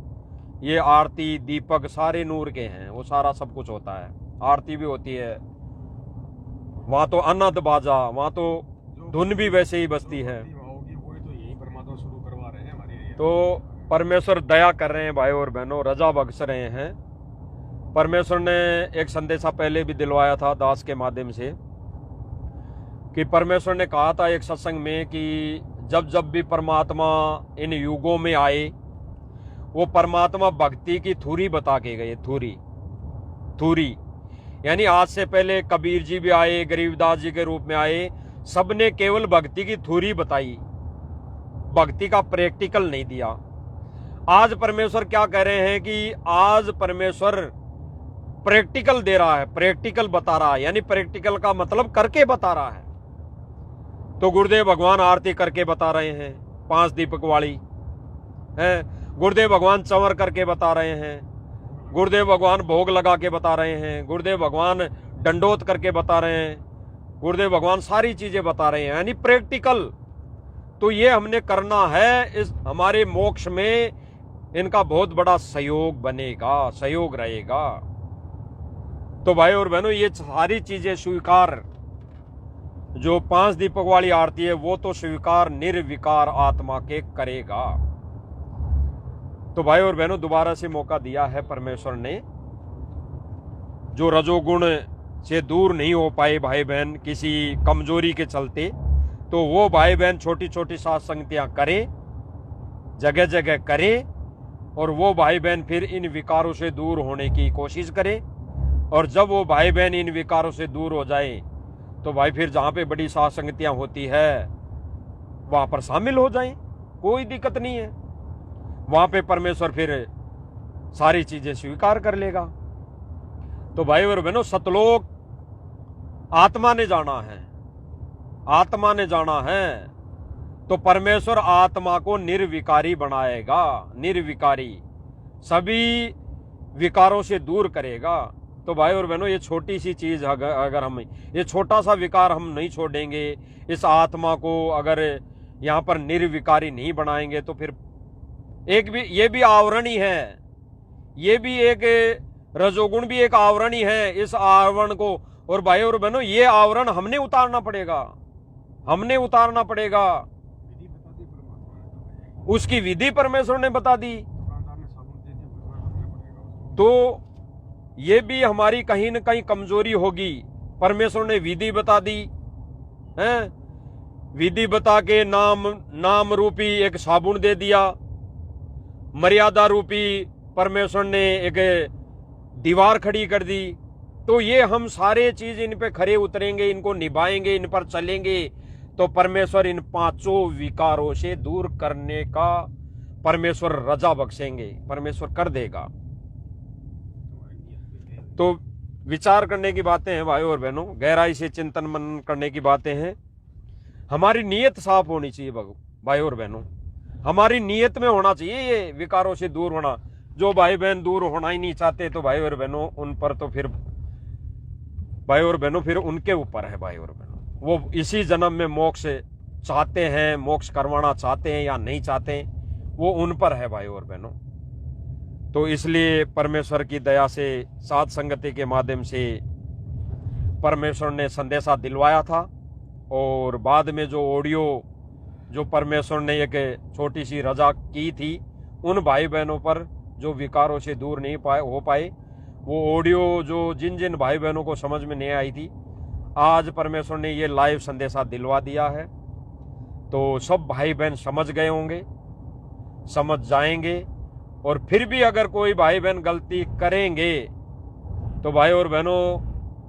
ये आरती दीपक सारे नूर के हैं, वो सारा सब कुछ होता है, आरती भी होती है, वहां तो अनंत बाजा, वहां तो धुन भी वैसे ही बजती है। तो परमेश्वर दया कर रहे हैं भाई और बहनों, रजा बख्श रहे हैं। परमेश्वर ने एक संदेशा पहले भी दिलवाया था दास के माध्यम से, कि परमेश्वर ने कहा था एक सत्संग में कि जब जब भी परमात्मा इन युगों में आए, वो परमात्मा भक्ति की थूरी बता के गए। थूरी यानी आज से पहले कबीर जी भी आए, गरीबदास जी के रूप में आए, सबने केवल भक्ति की थ्योरी बताई, भक्ति का प्रैक्टिकल नहीं दिया। आज परमेश्वर क्या कह रहे हैं कि आज परमेश्वर प्रैक्टिकल दे रहा है, प्रैक्टिकल बता रहा है, यानी प्रैक्टिकल का मतलब करके बता रहा है। तो गुरुदेव भगवान आरती करके बता रहे हैं 5 दीपक वाली है, गुरुदेव भगवान चंवर करके बता रहे हैं, गुरुदेव भगवान भोग लगा के बता रहे हैं, गुरुदेव भगवान दंडोत करके बता रहे हैं, गुरुदेव भगवान सारी चीजें बता रहे हैं, यानी प्रैक्टिकल। तो ये हमने करना है, इस हमारे मोक्ष में इनका बहुत बड़ा सहयोग बनेगा, सहयोग रहेगा। तो भाई और बहनों, ये सारी चीजें स्वीकार, जो 5 दीपक वाली आरती है वो तो स्वीकार निर्विकार आत्मा के करेगा। तो भाई और बहनों, दोबारा से मौका दिया है परमेश्वर ने, जो रजोगुण से दूर नहीं हो पाए भाई बहन किसी कमजोरी के चलते, तो वो भाई बहन छोटी छोटी सात संगतियां करें जगह जगह करे, और वो भाई बहन फिर इन विकारों से दूर होने की कोशिश करे। और जब वो भाई बहन इन विकारों से दूर हो जाए तो भाई फिर जहाँ पे बड़ी साथ संगतियाँ होती है वहाँ पर शामिल हो जाएं, कोई दिक्कत नहीं है। वहाँ पे परमेश्वर फिर सारी चीजें स्वीकार कर लेगा। तो भाई और बहनों, सतलोक आत्मा ने जाना है, आत्मा ने जाना है, तो परमेश्वर आत्मा को निर्विकारी बनाएगा, निर्विकारी, सभी विकारों से दूर करेगा। तो भाई और बहनों, ये छोटी सी चीज अगर हम, ये छोटा सा विकार हम नहीं छोड़ेंगे, इस आत्मा को अगर यहाँ पर निर्विकारी नहीं बनाएंगे, तो फिर एक भी, ये भी आवरण ही है, ये भी एक रजोगुण भी एक आवरण ही है। इस आवरण को, और भाई और बहनों, ये आवरण हमने उतारना पड़ेगा, हमने उतारना पड़ेगा। विधि बता दी परमात्मा ने, उसकी विधि परमेश्वर ने बता दी। दुकानदार ने साबुन दे दिया, भुगतान करना पड़ेगा उसको। तो ये भी हमारी कहीं न कहीं कमजोरी होगी। परमेश्वर ने विधि बता दी है, विधि बता के नाम रूपी एक साबुन दे दिया, मर्यादा रूपी परमेश्वर ने एक दीवार खड़ी कर दी। तो ये हम सारे चीज इन पे खरे उतरेंगे, इनको निभाएंगे, इन पर चलेंगे, तो परमेश्वर इन पांचों विकारों से दूर करने का परमेश्वर रजा बख्शेंगे, परमेश्वर कर देगा। तो विचार करने की बातें हैं भाई और बहनों, गहराई से चिंतन मनन करने की बातें हैं। हमारी नीयत साफ होनी चाहिए भाई और बहनों, हमारी नीयत में होना चाहिए ये विकारों से दूर होना। जो भाई बहन दूर होना ही नहीं चाहते, तो भाई और बहनों उन पर तो फिर भाई और बहनों फिर उनके ऊपर है भाई और बहनों, वो इसी जन्म में मोक्ष चाहते हैं, मोक्ष करवाना चाहते हैं या नहीं चाहते, वो उन पर है भाई और बहनों। तो इसलिए परमेश्वर की दया से साथ संगति के माध्यम से परमेश्वर ने संदेशा दिलवाया था, और बाद में जो ऑडियो जो परमेश्वर ने एक छोटी सी रजा की थी उन भाई बहनों पर जो विकारों से दूर नहीं हो पाए, वो ऑडियो जो जिन जिन भाई बहनों को समझ में नहीं आई थी, आज परमेश्वर ने ये लाइव संदेशा दिलवा दिया है। तो सब भाई बहन समझ गए होंगे, समझ जाएंगे। और फिर भी अगर कोई भाई बहन गलती करेंगे तो भाई और बहनों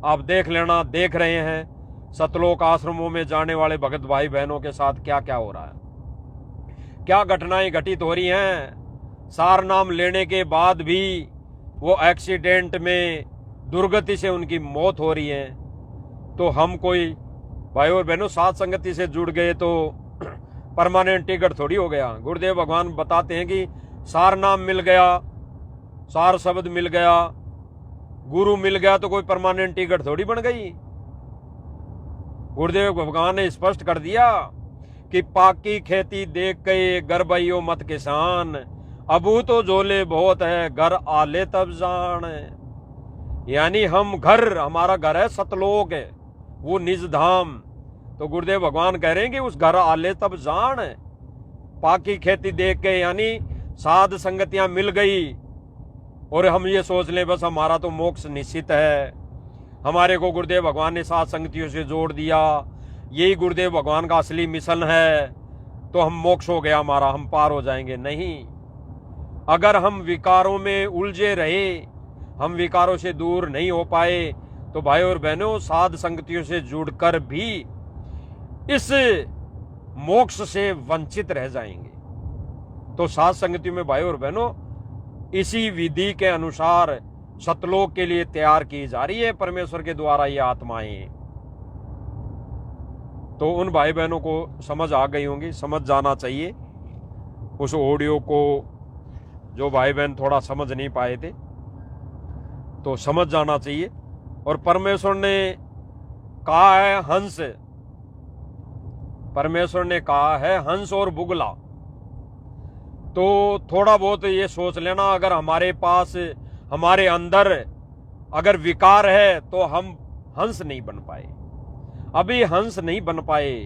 आप देख लेना, देख रहे हैं सतलोक आश्रमों में जाने वाले भगत भाई बहनों के साथ क्या क्या हो रहा है, क्या घटनाएं घटित हो रही हैं। सार नाम लेने के बाद भी वो एक्सीडेंट में दुर्गति से उनकी मौत हो रही है। तो हम कोई भाई और बहनों साथ संगति से जुड़ गए तो परमानेंट टिकट थोड़ी हो गया। गुरुदेव भगवान बताते हैं कि सार नाम मिल गया, सार शब्द मिल गया, गुरु मिल गया तो कोई परमानेंट टिकट थोड़ी बन गई। गुरुदेव भगवान ने स्पष्ट कर दिया कि पाकी खेती देख के गरबइयो मत किसान, अबू तो झोले बहुत है घर आले तब जान। यानी हम घर, हमारा घर है सतलोक है, वो निज धाम। तो गुरुदेव भगवान कह रहे हैं कि उस घर आले तब जान। पाकी खेती देख के यानी साध संगतियां मिल गई और हम ये सोच लें बस हमारा तो मोक्ष निश्चित है, हमारे को गुरुदेव भगवान ने साध संगतियों से जोड़ दिया, यही गुरुदेव भगवान का असली मिशन है, तो हम मोक्ष हो गया हमारा, हम पार हो जाएंगे। नहीं, अगर हम विकारों में उलझे रहे, हम विकारों से दूर नहीं हो पाए, तो भाई और बहनों साध संगतियों से जुड़कर भी इस मोक्ष से वंचित रह जाएंगे। तो साध संगति में भाई और बहनों इसी विधि के अनुसार सतलोक के लिए तैयार की जा रही है परमेश्वर के द्वारा ये आत्माएं। तो उन भाई बहनों को समझ आ गई होंगी, समझ जाना चाहिए उस ऑडियो को। जो भाई बहन थोड़ा समझ नहीं पाए थे तो समझ जाना चाहिए। और परमेश्वर ने कहा है हंस, परमेश्वर ने कहा है हंस और बुगला। तो थोड़ा बहुत ये सोच लेना, अगर हमारे पास, हमारे अंदर अगर विकार है तो हम हंस नहीं बन पाए, अभी हंस नहीं बन पाए,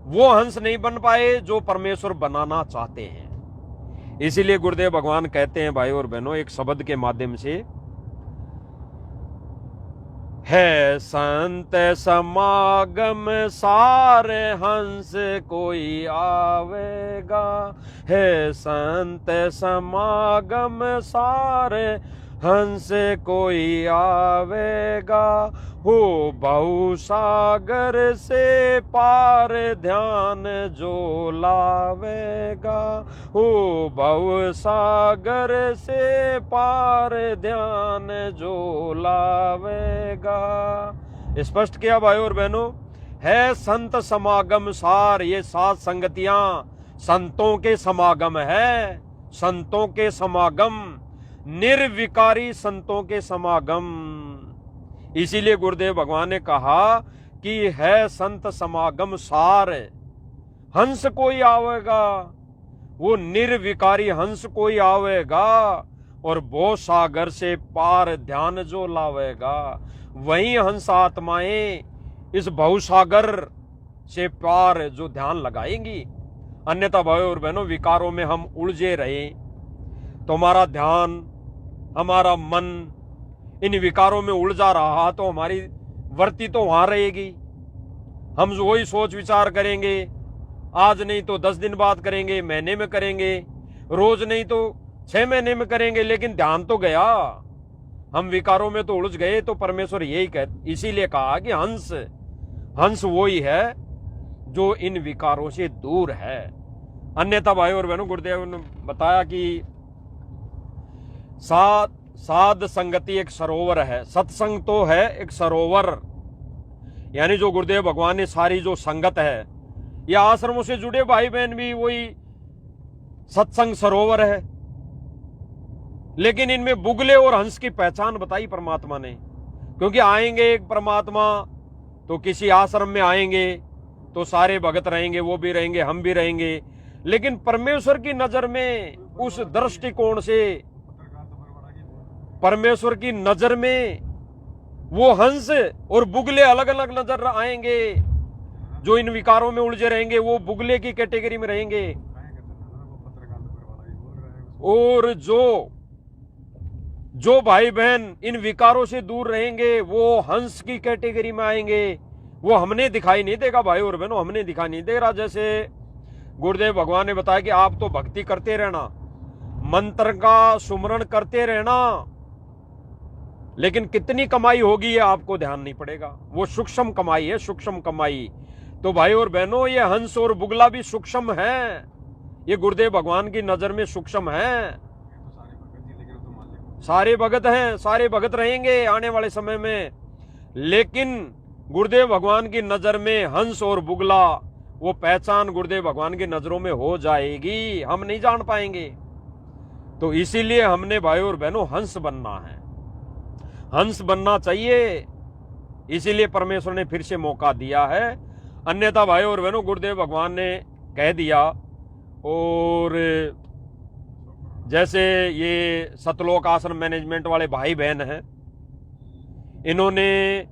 वो हंस नहीं बन पाए जो परमेश्वर बनाना चाहते हैं। इसीलिए गुरुदेव भगवान कहते हैं भाई और बहनों एक शब्द के माध्यम से, है संत समागम सारे हंस कोई आवेगा, है संत समागम सारे हंस कोई आवेगा, हो बहु सागर से पार ध्यान जो लावेगा, हो बहु सागर से पार ध्यान जो लावेगा। स्पष्ट किया भाई और बहनों, है संत समागम सार, ये सात संगतियां संतों के समागम है, संतों के समागम, निर्विकारी संतों के समागम। इसीलिए गुरुदेव भगवान ने कहा कि है संत समागम सार, हंस कोई आवेगा, वो निर्विकारी हंस कोई आवेगा, और वो सागर से पार ध्यान जो लावेगा। वही हंस आत्माएं इस बहुसागर से पार जो ध्यान लगाएंगी। अन्यथा भाइयों और बहनों, विकारों में हम उलझे रहे तो हमारा ध्यान, हमारा मन इन विकारों में उलझा रहा तो हमारी वृत्ति तो वहां रहेगी। हम वही सोच विचार करेंगे, आज नहीं तो 10 दिन बाद करेंगे, महीने में करेंगे, रोज नहीं तो 6 महीने में करेंगे, लेकिन ध्यान तो गया, हम विकारों में तो उलझ गए। तो परमेश्वर यही इसीलिए कहा कि हंस, हंस वही है जो इन विकारों से दूर है। अन्यथा भाई और बहनों, गुरुदेव ने बताया कि साध संगति एक सरोवर है, सत्संग तो है एक सरोवर। यानी जो गुरुदेव भगवान ने सारी जो संगत है, या आश्रमों से जुड़े भाई बहन भी वही सत्संग सरोवर है। लेकिन इनमें बुगले और हंस की पहचान बताई परमात्मा ने, क्योंकि आएंगे एक परमात्मा तो किसी आश्रम में आएंगे तो सारे भगत रहेंगे, वो भी रहेंगे, हम भी रहेंगे, लेकिन परमेश्वर की नजर में, उस दृष्टिकोण से, परमेश्वर की नजर में वो हंस और बुगले अलग अलग नजर आएंगे। जो इन विकारों में उलझे रहेंगे वो बुगले की कैटेगरी में रहेंगे, और जो भाई बहन इन विकारों से दूर रहेंगे वो हंस की कैटेगरी में आएंगे। वो हमने दिखाई नहीं देगा भाई और बहनों, हमने दिखाई नहीं दे रहा। जैसे गुरुदेव भगवान ने बताया कि आप तो भक्ति करते रहना, मंत्र का सुमरण करते रहना, लेकिन कितनी कमाई होगी ये आपको ध्यान नहीं पड़ेगा। वो सूक्ष्म कमाई है, सूक्ष्म कमाई। तो भाई और बहनों, ये हंस और बुगला भी सूक्ष्म है, ये गुरुदेव भगवान की नजर में सूक्ष्म है। सारे भगत हैं, सारे भगत रहेंगे आने वाले समय में, लेकिन गुरुदेव भगवान की नजर में हंस और बुगला, वो पहचान गुरुदेव भगवान की नजरों में हो जाएगी, हम नहीं जान पाएंगे। तो इसीलिए हमने भाई और बहनों हंस बनना है, हंस बनना चाहिए। इसीलिए परमेश्वर ने फिर से मौका दिया है। अन्यथा भाई और बहनों, गुरुदेव भगवान ने कह दिया। और जैसे ये सतलोक आश्रम मैनेजमेंट वाले भाई बहन हैं, इन्होंने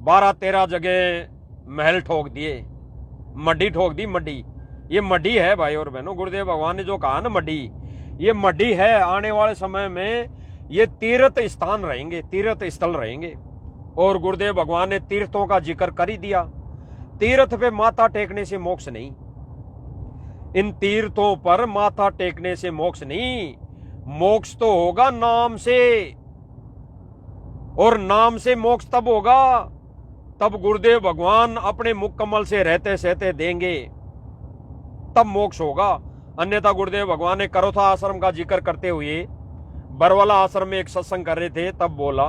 12-13 जगह महल ठोक दिए, मड्डी ठोक दी। मड्डी, ये मड्डी है भाई और बहनों, गुरुदेव भगवान ने जो कहा ना मड्डी, ये मड्डी है। आने वाले समय में ये तीर्थ स्थान रहेंगे, तीर्थ स्थल रहेंगे। और गुरुदेव भगवान ने तीर्थों का जिक्र कर ही दिया। तीर्थ पे माथा टेकने से मोक्ष नहीं, इन तीर्थों पर माथा टेकने से मोक्ष नहीं, मोक्ष तो होगा नाम से, और नाम से मोक्ष तब होगा तब गुरुदेव भगवान अपने मुख कमल से रहते सहते देंगे, तब मोक्ष होगा। अन्यथा गुरुदेव भगवान ने करोथा आश्रम का जिक्र करते हुए बरवाला आश्रम में एक सत्संग कर रहे थे, तब बोला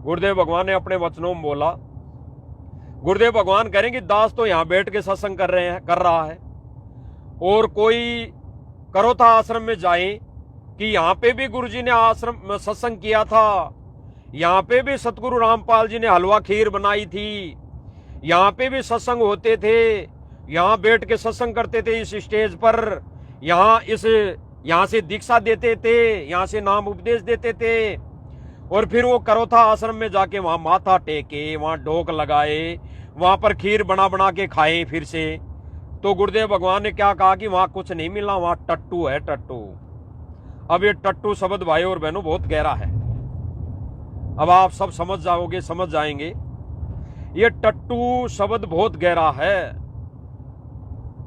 गुरुदेव भगवान ने अपने वचनों में बोला। गुरुदेव भगवान कह रहे हैं कि दास तो यहां बैठ के सत्संग कर रहा है, और कोई करोथा आश्रम में जाए कि यहाँ पे भी गुरुजी ने आश्रम सत्संग किया था, यहाँ पे भी सतगुरु रामपाल जी ने हलवा खीर बनाई थी, यहाँ पे भी सत्संग होते थे, यहाँ बैठ के सत्संग करते थे इस स्टेज पर, यहाँ से दीक्षा देते थे, यहाँ से नाम उपदेश देते थे, और फिर वो करोथा आश्रम में जाके वहां माथा टेके, वहां ढोक लगाए, वहां पर खीर बना बना के खाए फिर से। तो गुरुदेव भगवान ने क्या कहा कि वहां कुछ नहीं मिला, वहां टट्टू है, टट्टू। अब ये टट्टू शब्द भाई और बहनों बहुत गहरा है। अब आप सब समझ जाओगे, समझ जाएंगे। ये टट्टू शब्द बहुत गहरा है।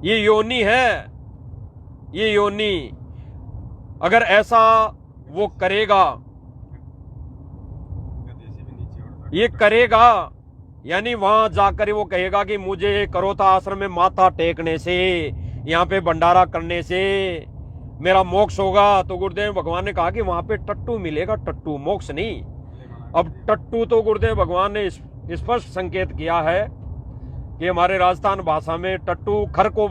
ये योनि है, ये योनि। अगर ऐसा वो करेगा, गधे से भी नीचे उड़ता ये करेगा, यानी वहां जाकर वो कहेगा कि मुझे करोता आश्रम में माथा टेकने से, यहाँ पे भंडारा करने से मेरा मोक्ष होगा। तो गुरुदेव भगवान ने कहा कि वहां पे टट्टू मिलेगा, टट्टू, मोक्ष नहीं। अब टट्टू तो गुरुदेव भगवान ने स्पष्ट संकेत किया है कि हमारे राजस्थान भाषा में टट्टू खर को